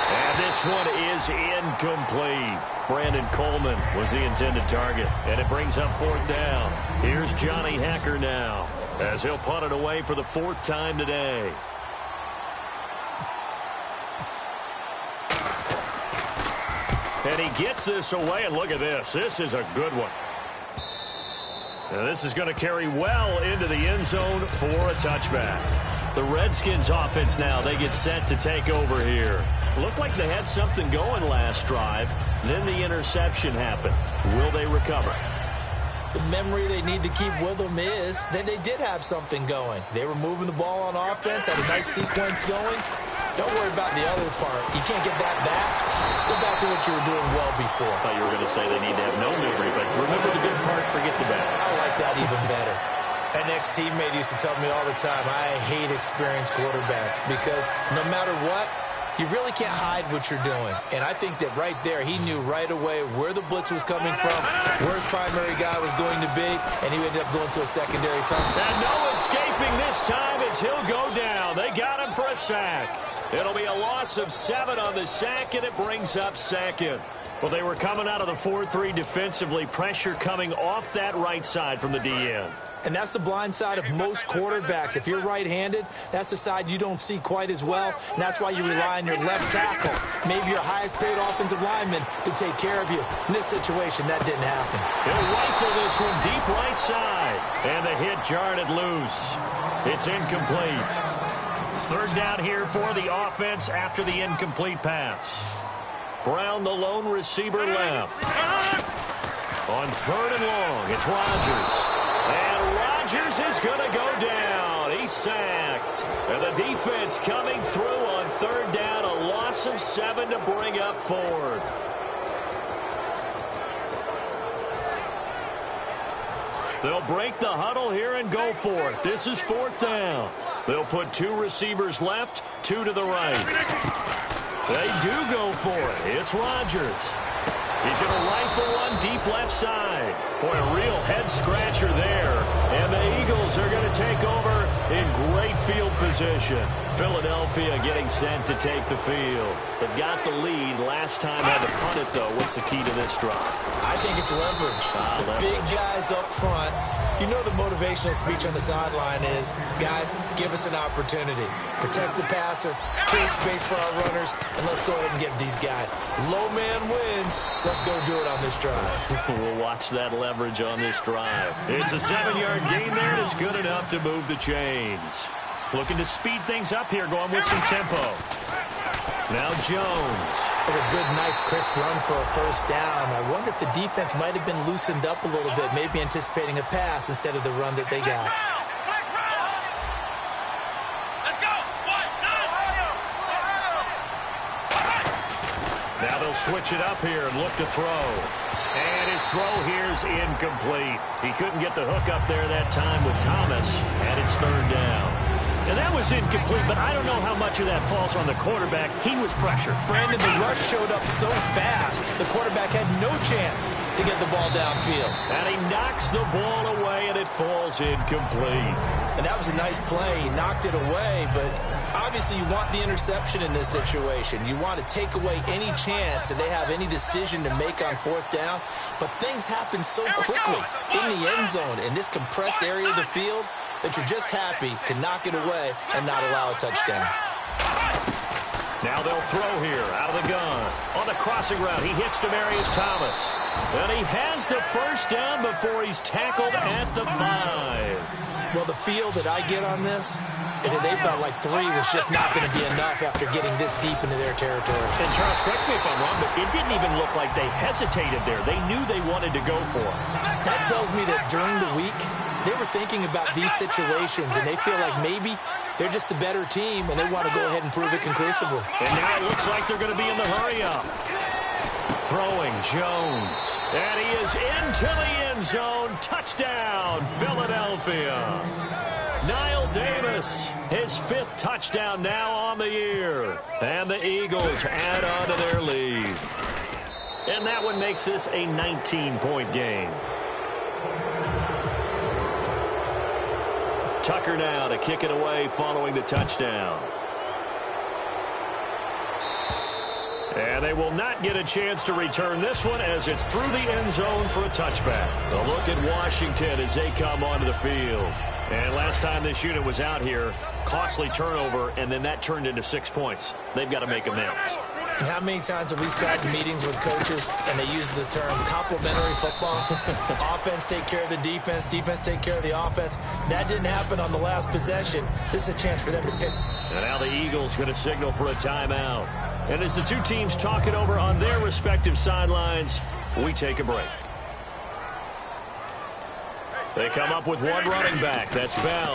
And this one is incomplete. Brandon Coleman was the intended target, and it brings up fourth down. Here's Johnny Hacker now, as he'll punt it away for the fourth time today. And he gets this away, and look at this. This is a good one. And this is going to carry well into the end zone for a touchback. The Redskins offense now, they get set to take over here. Looked like they had something going last drive. Then the interception happened. Will they recover? The memory they need to keep with them is that they did have something going. They were moving the ball on offense, had a nice sequence going. Don't worry about the other part. You can't get that back. Let's go back to what you were doing well before. I thought you were going to say they need to have no memory, but remember the good part, forget the bad. I like that even better. An ex-teammate used to tell me all the time, I hate experienced quarterbacks because no matter what, you really can't hide what you're doing. And I think that right there, he knew right away where the blitz was coming from, where his primary guy was going to be, and he ended up going to a secondary target. And no escaping this time as he'll go down. They got him for a sack. It'll be a loss of 7 on the sack, and it brings up second. Well, they were coming out of the 4-3 defensively. Pressure coming off that right side from the DN. And that's the blind side of most quarterbacks. If you're right-handed, that's the side you don't see quite as well, and that's why you rely on your left tackle, maybe your highest-paid offensive lineman, to take care of you. In this situation, that didn't happen. He'll rifle this one deep right side, and the hit jarred it loose. It's incomplete. Third down here for the offense after the incomplete pass. Brown, the lone receiver, left. On third and long, it's Rodgers. And Rodgers is going to go down. He's sacked. And the defense coming through on third down. A loss of 7 to bring up fourth. They'll break the huddle here and go for it. This is fourth down. They'll put 2 receivers left, 2 to the right. They do go for it. It's Rodgers. He's going to rifle one deep left side. Boy, a real head-scratcher there. And the Eagles are going to take over in great field position. Philadelphia getting sent to take the field. They've got the lead. Last time had to punt it, though. What's the key to this drive? I think it's leverage. The big guys up front. You know the motivational speech on the sideline is, guys, give us an opportunity. Protect the passer, create space for our runners, and let's go ahead and get these guys. Low man wins. Let's go do it on this drive. We'll watch that leverage on this drive. It's a 7-yard gain there, and it's good enough to move the chains. Looking to speed things up here, going with some tempo. Now Jones. That's a good, nice, crisp run for a first down. I wonder if the defense might have been loosened up a little bit, maybe anticipating a pass instead of the run that they got. Now they'll switch it up here and look to throw. And his throw here's incomplete. He couldn't get the hook up there that time with Thomas, and it's third down. And that was incomplete, but I don't know how much of that falls on the quarterback. He was pressured. Brandon, the rush showed up so fast, the quarterback had no chance to get the ball downfield. And he knocks the ball away, and it falls incomplete. And that was a nice play. He knocked it away, but obviously you want the interception in this situation. You want to take away any chance that they have any decision to make on fourth down. But things happen so quickly in the end zone in this compressed area of the field that you're just happy to knock it away and not allow a touchdown. Now they'll throw here out of the gun. On the crossing route, he hits Demaryius Thomas. And he has the first down before he's tackled at the 5. Well, the feel that I get on this is that they felt like 3 was just not going to be enough after getting this deep into their territory. And Charles, correct me if I'm wrong, but it didn't even look like they hesitated there. They knew they wanted to go for it. That tells me that during the week, they were thinking about these situations, and they feel like maybe they're just the better team, and they want to go ahead and prove it conclusively. And now it looks like they're going to be in the hurry-up. Throwing Jones. And he is into the end zone. Touchdown, Philadelphia. Niall Davis, his 5th touchdown now on the year. And the Eagles add on to their lead. And that one makes this a 19-point game. Tucker now to kick it away following the touchdown. And they will not get a chance to return this one as it's through the end zone for a touchback. A look at Washington as they come onto the field. And last time this unit was out here, costly turnover, and then that turned into 6 points. They've got to make amends. And how many times have we sat in meetings with coaches and they use the term complementary football? Offense take care of the defense, defense take care of the offense. That didn't happen on the last possession. This is a chance for them to pick. And now the Eagles going to signal for a timeout. And as the two teams talk it over on their respective sidelines, we take a break. They come up with one running back. That's Bell.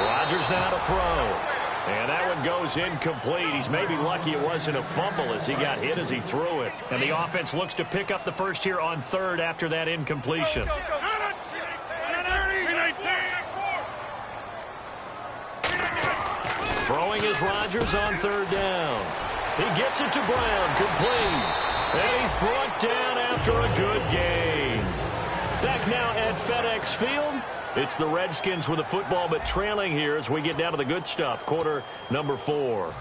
Rodgers now to throw. And that one goes incomplete. He's maybe lucky it wasn't a fumble as he got hit as he threw it. And the offense looks to pick up the first here on third after that incompletion. Throwing is Rodgers on third down. He gets it to Brown, complete. And he's brought down after a good gain. Back now at FedEx Field. It's the Redskins with the football, but trailing here as we get down to the good stuff. Quarter number 4.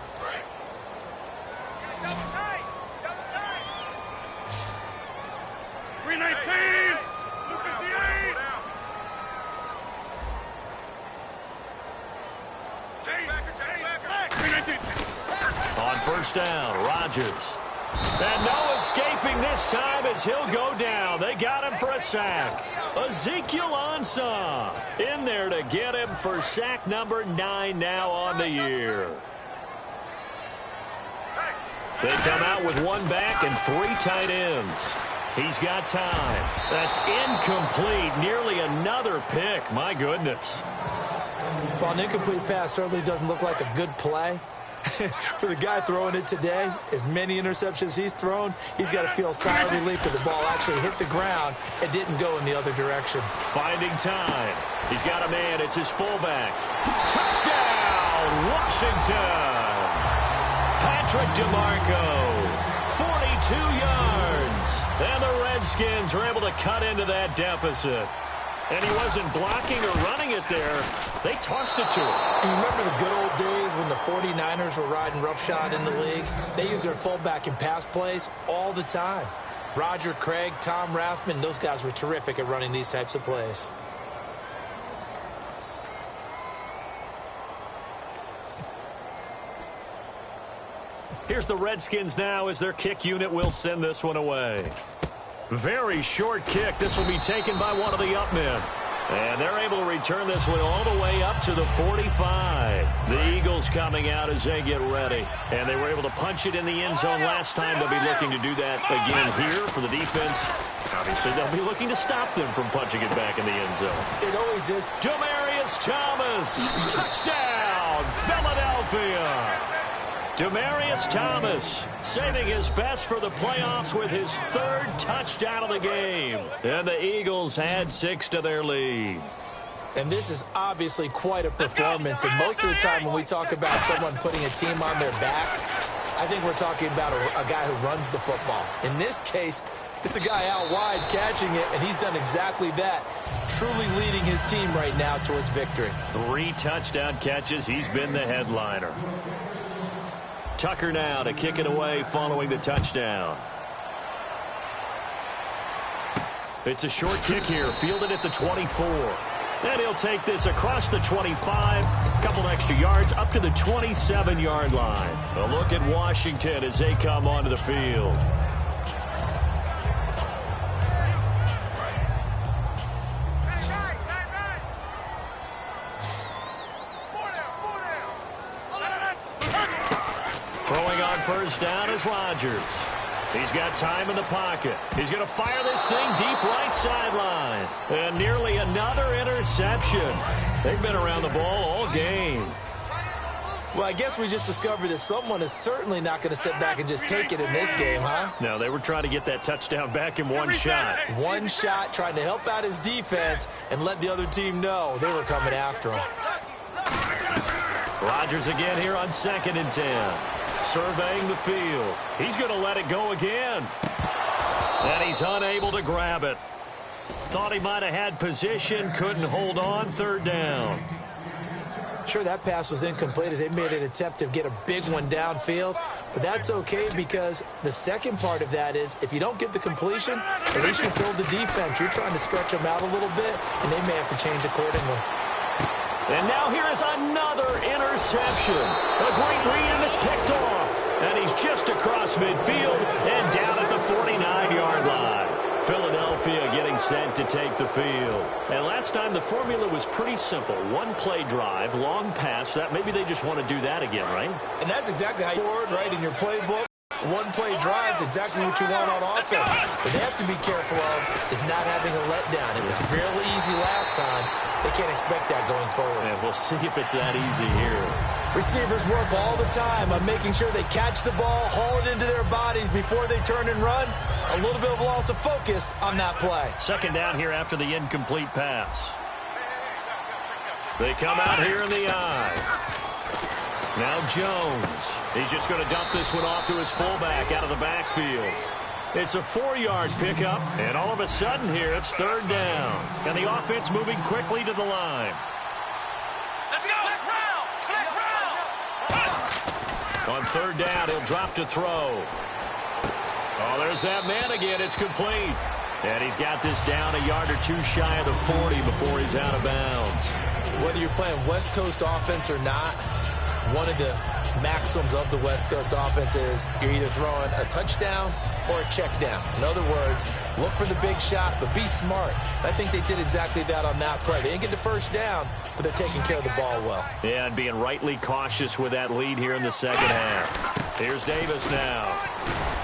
On first down, Rodgers. And no escaping this time as he'll go down. They got him for a sack. Ezekiel Ansah in there to get him for sack number 9 now on the year. They come out with one back and 3 tight ends. He's got time. That's incomplete. Nearly another pick. My goodness. Well, an incomplete pass certainly doesn't look like a good play. For the guy throwing it today, as many interceptions he's thrown, he's got to feel a sigh of relief that the ball actually hit the ground and didn't go in the other direction. Finding time. He's got a man. It's his fullback. Touchdown, Washington. Patrick DeMarco, 42 yards. And the Redskins are able to cut into that deficit. And he wasn't blocking or running it there. They tossed it to him. You remember the good old days when the 49ers were riding roughshod in the league? They used their fullback in pass plays all the time. Roger Craig, Tom Rathman, those guys were terrific at running these types of plays. Here's the Redskins now as their kick unit will send this one away. Very short kick. This will be taken by one of the up men. And they're able to return this one all the way up to the 45. The Eagles coming out as they get ready. And they were able to punch it in the end zone last time. They'll be looking to do that again here for the defense. Obviously, they'll be looking to stop them from punching it back in the end zone. It always is. Demaryius Thomas. Touchdown, Philadelphia. Demaryius Thomas saving his best for the playoffs with his 3rd touchdown of the game. And the Eagles add 6 to their lead. And this is obviously quite a performance. And most of the time when we talk about someone putting a team on their back, I think we're talking about a guy who runs the football. In this case, it's a guy out wide catching it, and he's done exactly that, truly leading his team right now towards victory. 3 touchdown catches. He's been the headliner. Tucker now to kick it away following the touchdown. It's a short kick here, fielded at the 24. And he'll take this across the 25, a couple extra yards up to the 27-yard line. A look at Washington as they come onto the field. Throwing on first down is Rodgers. He's got time in the pocket. He's going to fire this thing deep right sideline. And nearly another interception. They've been around the ball all game. Well, I guess we just discovered that someone is certainly not going to sit back and just take it in this game, huh? No, they were trying to get that touchdown back in one shot. One shot, trying to help out his defense and let the other team know they were coming after him. Rodgers again here on 2nd and 10. Surveying the field. He's going to let it go again. And he's unable to grab it. Thought he might have had position, couldn't hold on, third down. Sure, that pass was incomplete as they made an attempt to get a big one downfield, but that's okay because the second part of that is if you don't get the completion, at least you told the defense you're trying to stretch them out a little bit, and they may have to change accordingly. And now here is another interception. A great read, and it's picked off. And he's just across midfield and down at the 49-yard line. Philadelphia getting set to take the field. And last time the formula was pretty simple. One play drive, long pass. That maybe they just want to do that again, right? And that's exactly how you forward, right, in your playbook. One play drive is exactly what you want on offense. What they have to be careful of is not having a letdown. It was really easy last time. They can't expect that going forward. And we'll see if it's that easy here. Receivers work all the time on making sure they catch the ball, haul it into their bodies before they turn and run. A little bit of loss of focus on that play. Second down here after the incomplete pass. They come out here in the eye. Now Jones. He's just going to dump this one off to his fullback out of the backfield. It's a 4-yard pickup, and all of a sudden here it's third down. And the offense moving quickly to the line. Let's go! On third down, he'll drop to throw. Oh, there's that man again. It's complete. And he's got this down a yard or two shy of the 40 before he's out of bounds. Whether you're playing West Coast offense or not, one of the maxims of the West Coast offense is you're either throwing a touchdown or a check down. In other words, look for the big shot, but be smart. I think they did exactly that on that play. They didn't get the first down, but they're taking care of the ball well. Yeah, and being rightly cautious with that lead here in the second half. Here's Davis now.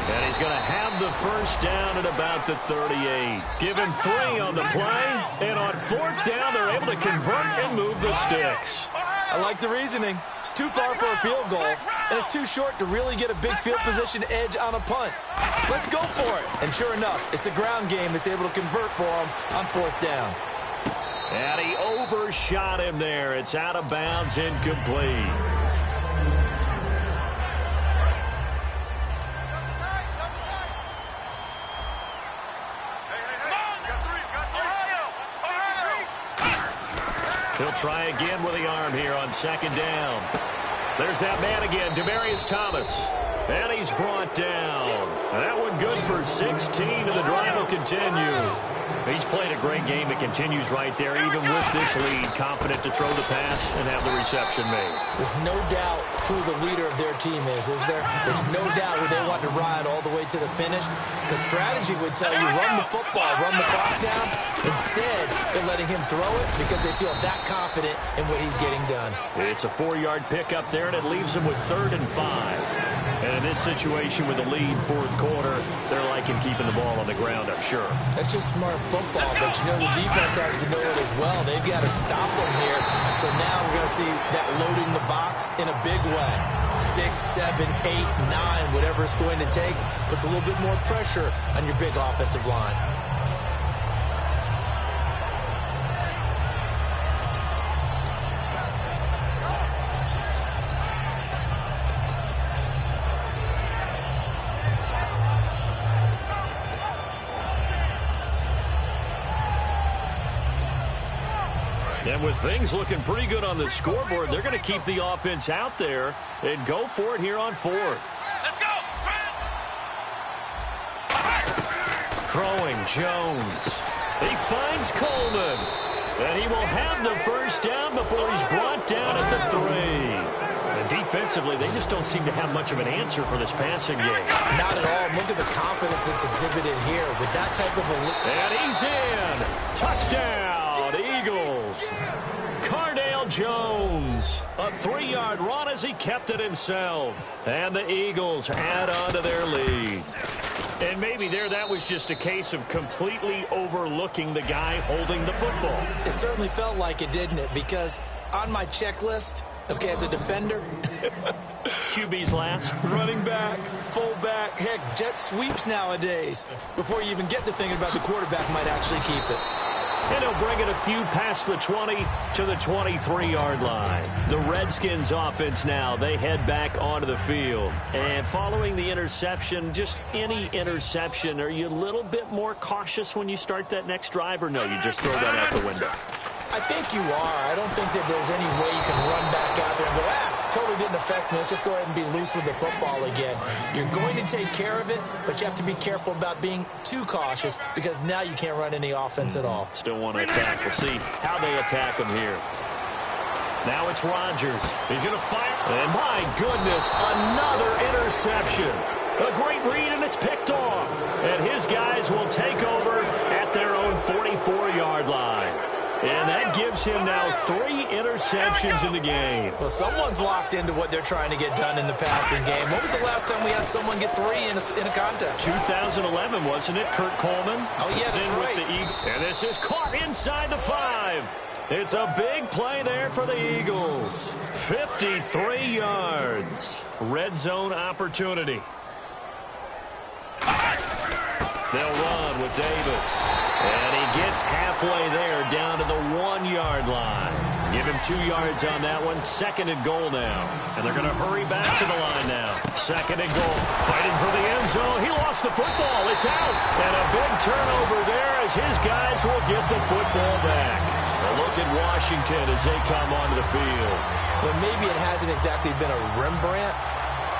And he's going to have the first down at about the 38. Give him 3 on the play, and on fourth down, they're able to convert and move the sticks. I like the reasoning. It's too far for a field goal, and it's too short to really get a big field position edge on a punt. Let's go for it. And sure enough, it's the ground game that's able to convert for him on fourth down. And he overshot him there. It's out of bounds, incomplete. He'll try again with the arm here on second down. There's that man again, Demaryius Thomas. And he's brought down. That one good for 16, and the drive will continue. He's played a great game. It continues right there, even with this lead. Confident to throw the pass and have the reception made. There's no doubt who the leader of their team is there? There's no doubt who they want to ride all the way to the finish. The strategy would tell you run the football, run the clock down. Instead, they're letting him throw it because they feel that confident in what he's getting done. It's a 4-yard pickup there, and it leaves them with 3rd and 5. And in this situation with the lead fourth quarter, they're liking keeping the ball on the ground, I'm sure. That's just smart football, but you know the defense has to know it as well. They've got to stop them here. So now we're going to see that loading the box in a big way. 6, 7, 8, 9, whatever it's going to take, puts a little bit more pressure on your big offensive line. And with things looking pretty good on the scoreboard, they're going to keep the offense out there and go for it here on 4th. Let's go! Throwing Jones. He finds Coleman. And he will have the first down before he's brought down at the 3. And defensively, they just don't seem to have much of an answer for this passing game. Not at all. Look at the confidence that's exhibited here with that type of a... And he's in. Touchdown, Eagles. Cardale Jones. A 3-yard run as he kept it himself. And the Eagles add on to their lead. And maybe that was just a case of completely overlooking the guy holding the football. It certainly felt like it, didn't it? Because on my checklist, okay, as a defender... QB's last. Running back, fullback, heck, jet sweeps nowadays. Before you even get to thinking about the quarterback might actually keep it. And he'll bring it a few past the 20 to the 23-yard line. The Redskins offense now, they head back onto the field. And following the interception, just any interception, are you a little bit more cautious when you start that next drive, or no, you just throw that out the window? I think you are. I don't think that there's any way you can run back out there and go, totally didn't affect me. Let's just go ahead and be loose with the football again. You're going to take care of it, but you have to be careful about being too cautious because now you can't run any offense at all. Still want to attack. We'll see how they attack him here. Now it's Rodgers. He's going to fire. And my goodness, another interception. A great read, and it's picked off. And his guys will take over at their own 44-yard line. And that gives him now 3 interceptions in the game. Well, someone's locked into what they're trying to get done in the passing game. When was the last time we had someone get 3 in a contest? 2011, wasn't it, Kurt Coleman? Oh, yeah, that's right. With the Eagles. And this is caught inside the 5. It's a big play there for the Eagles. 53 yards. Red zone opportunity. They'll run with Davis. And he gets halfway there down to the 1-yard line. Give him 2 yards on that one. 2nd and goal now. And they're going to hurry back to the line now. 2nd and goal. Fighting for the end zone. He lost the football. It's out. And a big turnover there as his guys will get the football back. A look at Washington as they come onto the field. Well, maybe it hasn't exactly been a Rembrandt,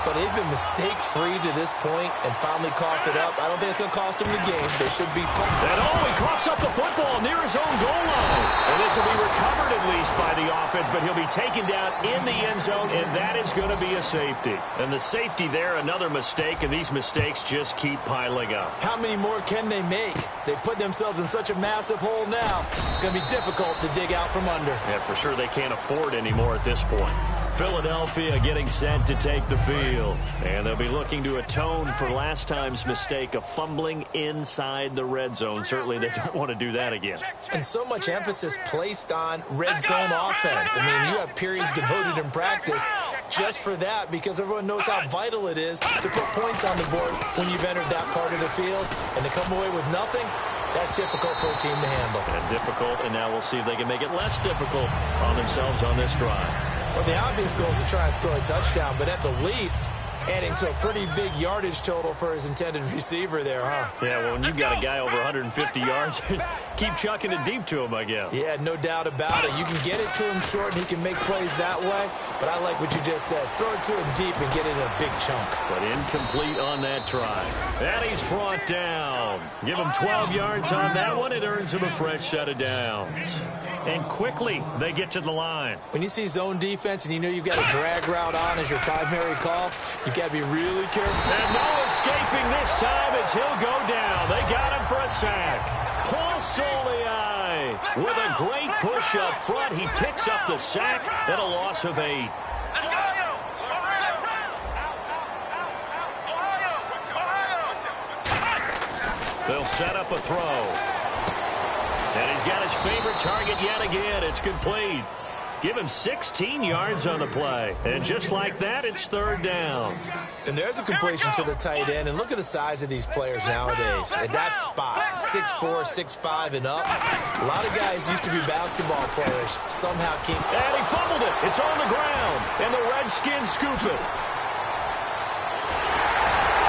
but they've been mistake-free to this point and finally coughed it up. I don't think it's going to cost them the game. They should be fine. And he coughs up the football near his own goal line. And this will be recovered at least by the offense, but he'll be taken down in the end zone, and that is going to be a safety. And the safety there, another mistake, and these mistakes just keep piling up. How many more can they make? They put themselves in such a massive hole now. It's going to be difficult to dig out from under. Yeah, for sure they can't afford anymore at this point. Philadelphia getting set to take the field. And they'll be looking to atone for last time's mistake of fumbling inside the red zone. Certainly they don't want to do that again. And so much emphasis placed on red zone offense. I mean, you have periods devoted in practice just for that because everyone knows how vital it is to put points on the board when you've entered that part of the field. And to come away with nothing, that's difficult for a team to handle. And difficult, and now we'll see if they can make it less difficult on themselves on this drive. Well, the obvious goal is to try and score a touchdown, but at the least, adding to a pretty big yardage total for his intended receiver there, huh? Yeah, well, when you've got a guy over 150 yards, keep chucking it deep to him, I guess. Yeah, no doubt about it. You can get it to him short, and he can make plays that way, but I like what you just said. Throw it to him deep and get it in a big chunk. But incomplete on that try. And he's brought down. Give him 12 yards on that one. It earns him a fresh set of downs. And quickly, they get to the line. When you see zone defense and you know you've got a drag route on as your primary call, you've got to be really careful. And no escaping this time as he'll go down. They got him for a sack. Paul Soliai with a great push up front. He picks up the sack at a loss of 8. They'll set up a throw. And he's got his favorite target yet again. It's complete. Give him 16 yards on the play. And just like that, it's 3rd down. And there's a completion to the tight end. And look at the size of these players nowadays. At that spot, 6'4", 6'5", and up. A lot of guys used to be basketball players. Somehow can't. And he fumbled it. It's on the ground. And the Redskins scoop it.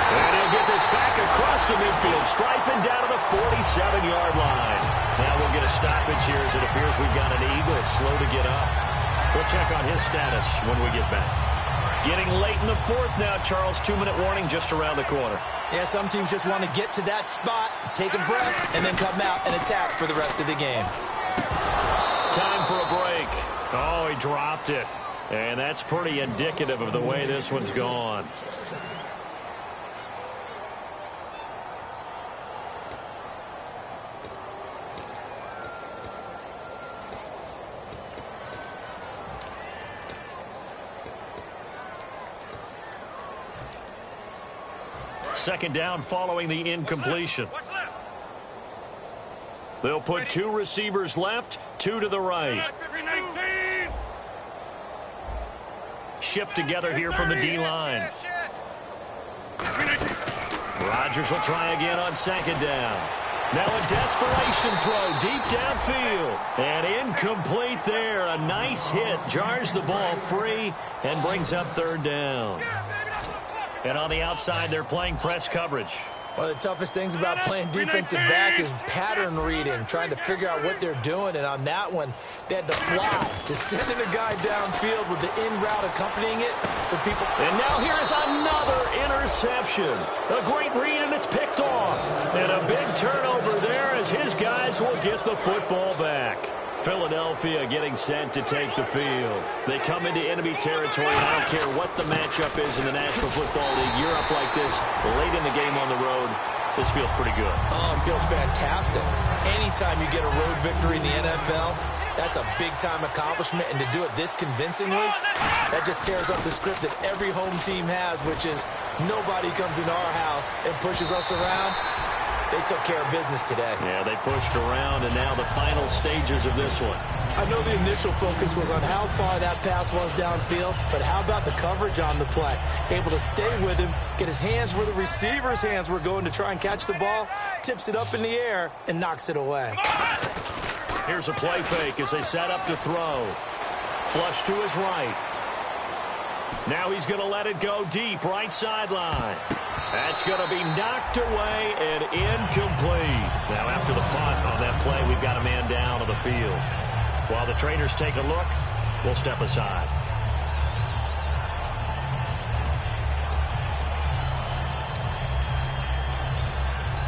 And he'll get this back across the midfield, striping down to the 47-yard line. Now we'll get a stoppage here as it appears we've got an Eagle slow to get up. We'll check on his status when we get back. Getting late in the 4th now, Charles. 2-minute warning just around the corner. Yeah, some teams just want to get to that spot, take a breath, and then come out and attack for the rest of the game. Time for a break. Oh, he dropped it. And that's pretty indicative of the way this one's gone. Second down following the incompletion. They'll put 2 receivers left, 2 to the right. Shift together here from the D-line. Rodgers will try again on 2nd down. Now a desperation throw deep downfield. And incomplete there. A nice hit. Jars the ball free and brings up third down. And on the outside, they're playing press coverage. One of the toughest things about playing defensive back is pattern reading, trying to figure out what they're doing. And on that one, they had to fly, just sending a guy downfield with the in route accompanying it for people. And now here's another interception. A great read, and it's picked off. And a big turnover there as his guys will get the football back. Philadelphia getting set to take the field. They come into enemy territory. I don't care what the matchup is in the National Football League. You're up like this late in the game on the road. This feels pretty good. Oh, it feels fantastic. Anytime you get a road victory in the NFL, that's a big-time accomplishment. And to do it this convincingly, that just tears up the script that every home team has, which is nobody comes into our house and pushes us around. They took care of business today. Yeah, they pushed around, and now the final stages of this one. I know the initial focus was on how far that pass was downfield, but how about the coverage on the play? Able to stay with him, get his hands where the receiver's hands were going to try and catch the ball, tips it up in the air, and knocks it away. Here's a play fake as they set up to throw. Flush to his right. Now he's going to let it go deep, right sideline. That's going to be knocked away and incomplete. Now after the punt on that play, we've got a man down on the field. While the trainers take a look, we'll step aside.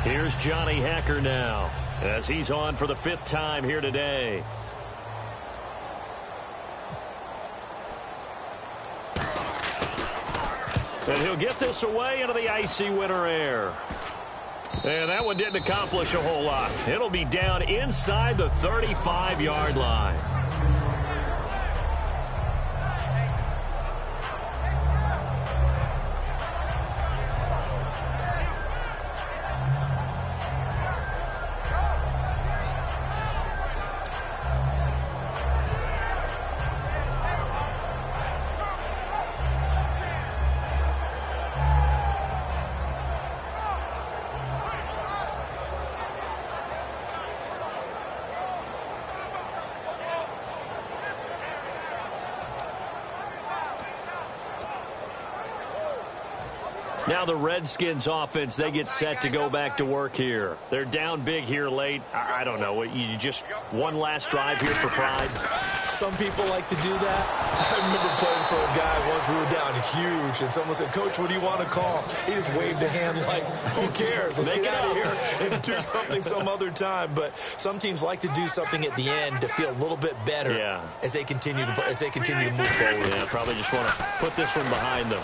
Here's Johnny Hacker now as he's on for the 5th time here today. And he'll get this away into the icy winter air. And that one didn't accomplish a whole lot. It'll be down inside the 35-yard line. Now the Redskins offense, they get set to go back to work here. They're down big here late. I don't know. You just one last drive here for pride? Some people like to do that. I remember playing for a guy once. We were down huge, and someone said, "Coach, what do you want to call?" He just waved a hand like, who cares? Let's get out of here and do something some other time. But some teams like to do something at the end to feel a little bit better as they continue to move forward. Yeah, probably just want to put this one behind them.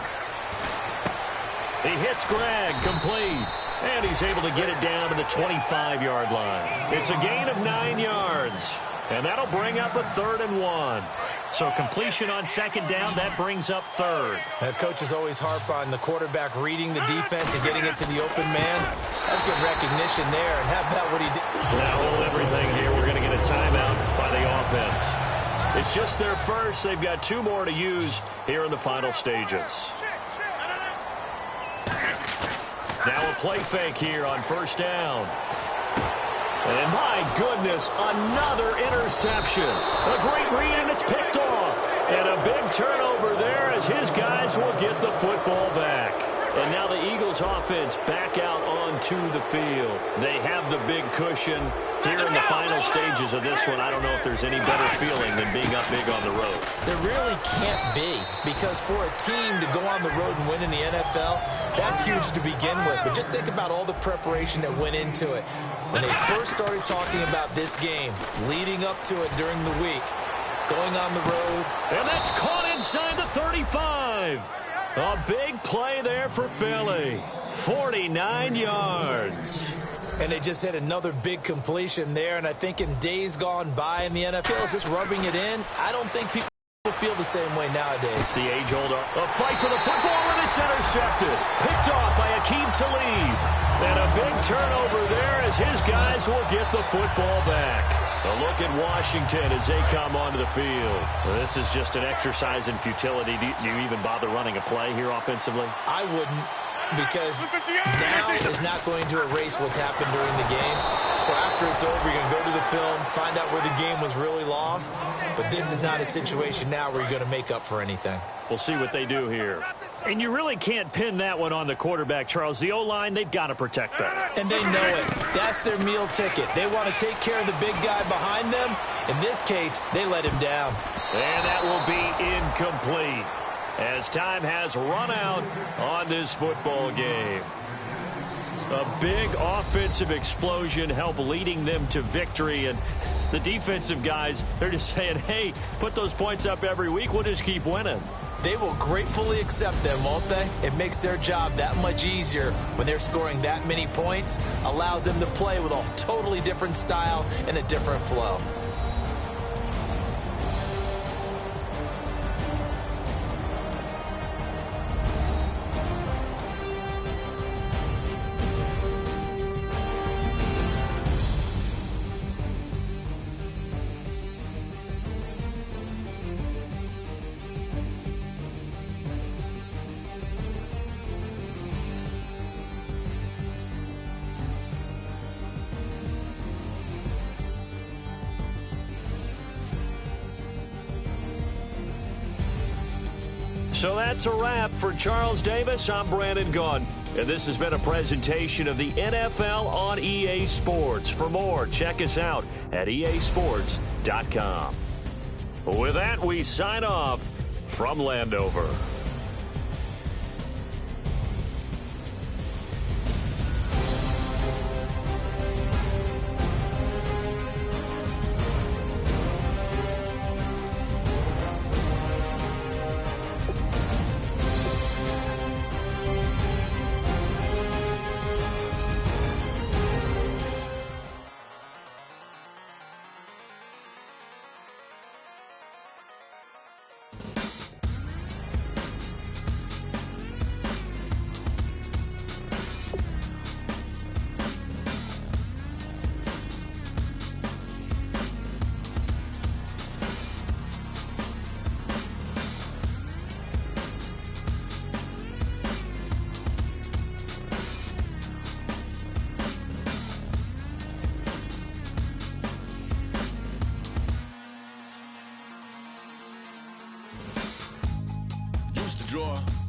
He hits Greg, complete, and he's able to get it down to the 25-yard line. It's a gain of 9 yards, and that'll bring up a 3rd and 1. So completion on 2nd down, that brings up 3rd. Coaches always harp on the quarterback reading the defense and getting it to the open man. That's good recognition there, and how about what he did? Now hold everything here. We're going to get a timeout by the offense. It's just their first. They've got 2 more to use here in the final stages. Now a play fake here on 1st down. And my goodness, another interception. A great read, and it's picked off. And a big turnover there as his guys will get the football back. And now the Eagles offense back out onto the field. They have the big cushion here in the final stages of this one. I don't know if there's any better feeling than being up big on the road. There really can't be, because for a team to go on the road and win in the NFL, that's huge to begin with. But just think about all the preparation that went into it. When they first started talking about this game, leading up to it during the week, going on the road. And that's caught inside the 35. A big play there for Philly. 49 yards. And they just hit another big completion there. And I think in days gone by in the NFL, is this rubbing it in? I don't think people feel the same way nowadays. The age-old a fight for the football, and it's intercepted. Picked off by Akeem Talib. And a big turnover there as his guys will get the football back. A look at Washington as they come onto the field. Well, this is just an exercise in futility. Do you even bother running a play here offensively? I wouldn't. because now is not going to erase what's happened during the game. So after it's over, you're going to go to the film, find out where the game was really lost. But this is not a situation now where you're going to make up for anything. We'll see what they do here. And you really can't pin that one on the quarterback, Charles. The O-line, they've got to protect that. And they know it. That's their meal ticket. They want to take care of the big guy behind them. In this case, they let him down. And that will be incomplete as time has run out on this football game. A big offensive explosion helped leading them to victory. And the defensive guys, they're just saying, hey, put those points up every week. We'll just keep winning. They will gratefully accept them, won't they? It makes their job that much easier when they're scoring that many points. Allows them to play with a totally different style and a different flow. So that's a wrap for Charles Davis. I'm Brandon Gaudin, and this has been a presentation of the NFL on EA Sports. For more, check us out at easports.com. With that, we sign off from Landover.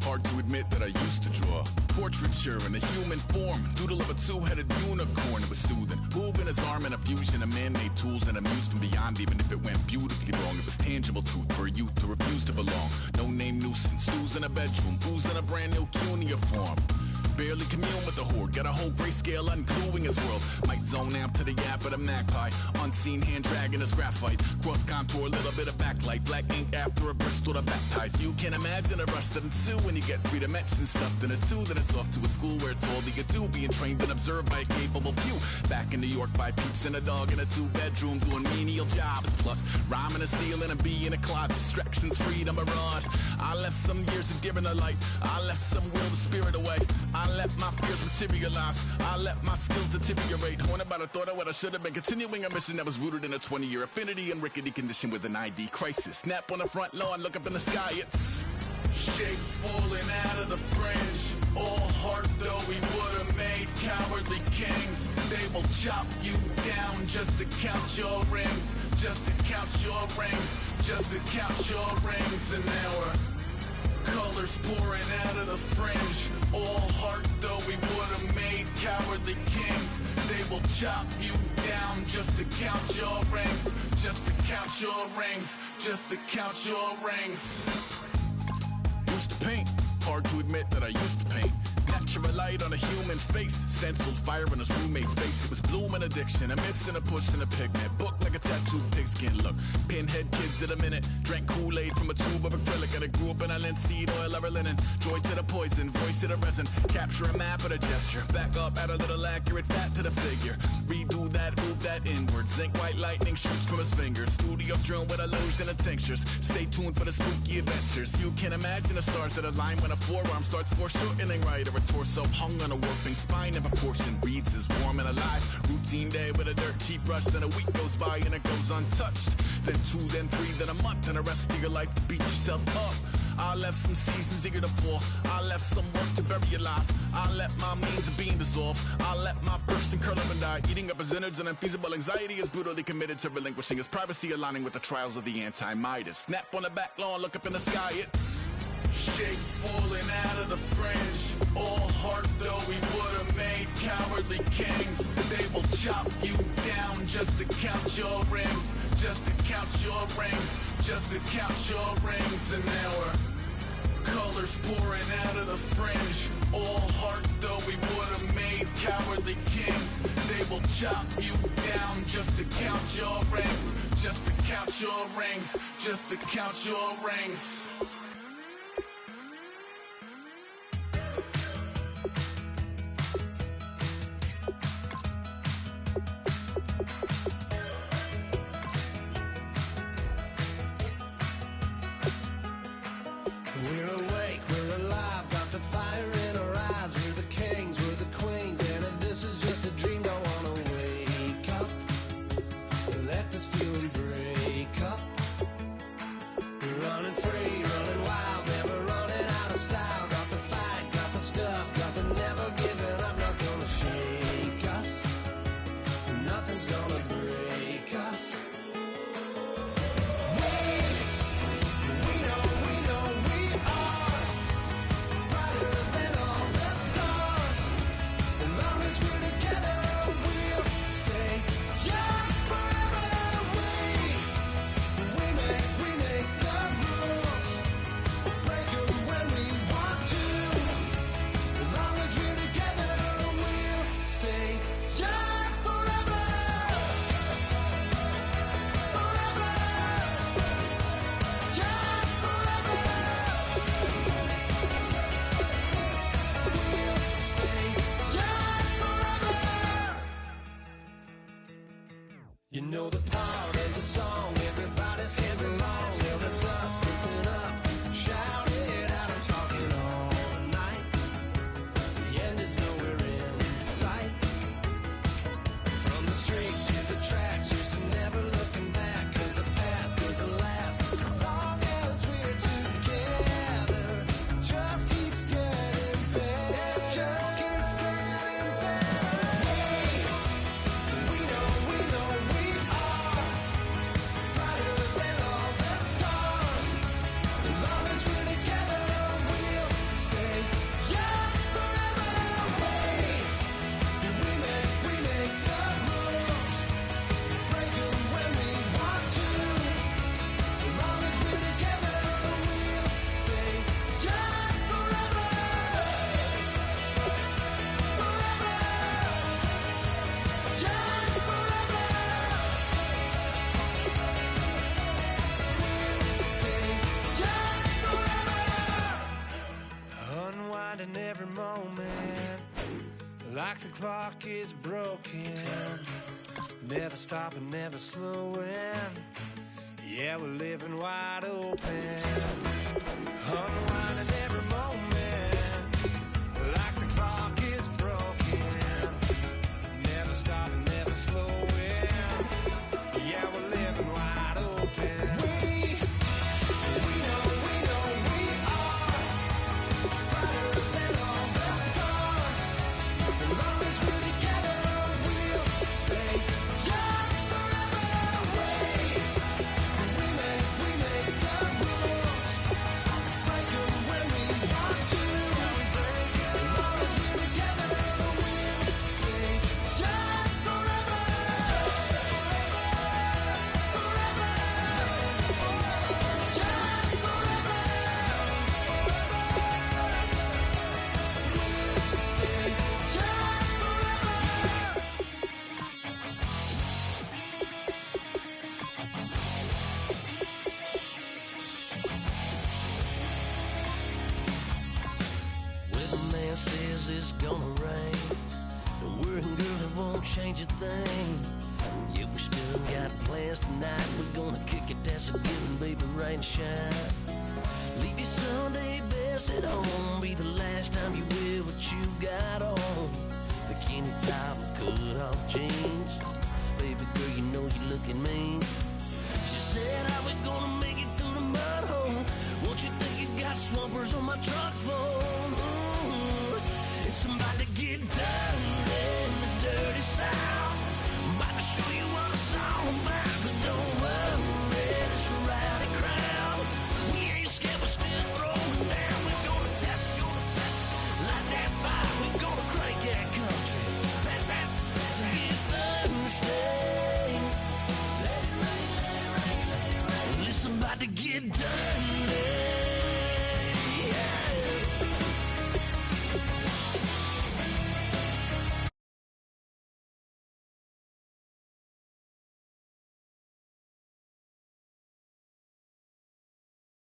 Hard to admit that I used to draw portraiture in a human form, doodle of a two-headed unicorn. It was soothing, moving his arm in a fusion of man-made tools and amused from beyond. Even if it went beautifully wrong, it was tangible truth for a youth to refuse to belong. No name nuisance, who's in a bedroom, who's in a brand new cuneiform. Barely commune with the horde, got a whole grayscale ungluing his world. Might zone amp to the yap of the magpie, unseen hand dragging his graphite. Cross contour, little bit of backlight, black ink after a Bristol to baptize. You can imagine a rush that ensue when you get 3 dimensions stuffed in a 2. Then it's off to a school where it's all you can do, being trained and observed by a capable few. Back in New York by peeps and a dog in a 2-bedroom doing menial jobs. Plus rhyming and stealing and being a clod, distractions, freedom, a rod. I left some years of giving a light, I left some will the spirit away. I let my fears materialize, I let my skills deteriorate. Haunted by the thought of what I should have been, continuing a mission that was rooted in a 20-year affinity and rickety condition with an ID crisis. Snap on the front lawn, look up in the sky, it's shapes falling out of the fringe. All heart though we would have made cowardly kings. They will chop you down just to count your rings, just to count your rings, just to count your rings. And now we're colors pouring out of the fringe. All heart though we would have made cowardly kings. They will chop you down just to count your rings, just to count your rings, just to count your rings. Used to paint, hard to admit that I used to paint. Natural light on a human face, stenciled fire in his roommate's face. It was blooming addiction, a miss and a push and a pigment. Book like a tattooed pigskin look. Pinhead kids in a minute, drank Kool-Aid from a tube of acrylic. And I grew up in a linseed oil ever linen. Joy to the poison, voice to the resin. Capture a map of a gesture. Back up, add a little accurate fat to the figure. Redo that, move that inward. Zinc white lightning shoots from his fingers. Studios strewn with illusion and tinctures. Stay tuned for the spooky adventures. You can imagine the stars that align when a forearm starts foreshortening right. Or a torso hung on a warping spine of a portion reads as warm and alive. Routine day with a dirt cheap brush. Then a week goes by and it goes untouched. Then 2, then 3, then a month, and the rest of your life to beat yourself up. I left some seasons eager to fall. I left some work to bury alive. I let my means of being dissolve. I let my person curl up and die. Eating up his innards and unfeasible anxiety is brutally committed to relinquishing his privacy, aligning with the trials of the anti-Midas. Snap on the back lawn, look up in the sky, it's shapes falling out of the fringe. All heart though we would've made cowardly kings. They will chop you down just to count your rings. Just to count your rings. Just to count your rings. And now we're colors pouring out of the fringe. All heart though we would've made cowardly kings. They will chop you down just to count your rings. Just to count your rings. Just to count your rings. We're awake, we're alive, got the fire in our eyes. We're the kings, we're the queens, and if this is just a dream, don't wanna wake up. Let this feeling break up. We're running free, running wild, never running out of style. Got the fight, got the stuff, got the never giving up. Not gonna shake us, nothing's gonna break us. You know the part of the song, everybody sings along. Well, that's us, listen up, shout it out, I'm talking all night. The end is nowhere in sight. From the streets to the tracks, here's to never looking back. Cause the past doesn't last, as long as we're together. Just keeps getting better, just keeps getting better. We know every moment, like the clock is broken, never stopping, never slowing. Yeah, we're living wide open, unwinding every moment, like the clock is broken, never stopping, never slowing. Yeah, we're living wide open. We know we are brighter than all the stars. As long as we're together, we'll stay young forever. We make the rules, break them when we want to. As long as we're together, we'll stay young forever. Weatherman says it's gonna rain. Don't worry, girl, it won't change a thing. Yeah, we still got plans tonight. We're gonna kick it, that's a given, baby, rain and shine. Leave your Sunday best at home. Be the last time you wear what you got on. Bikini top, cut off jeans. Baby girl, you know you're looking mean. She said, how we gonna make it through the mud hole? Won't you think you got on my truck.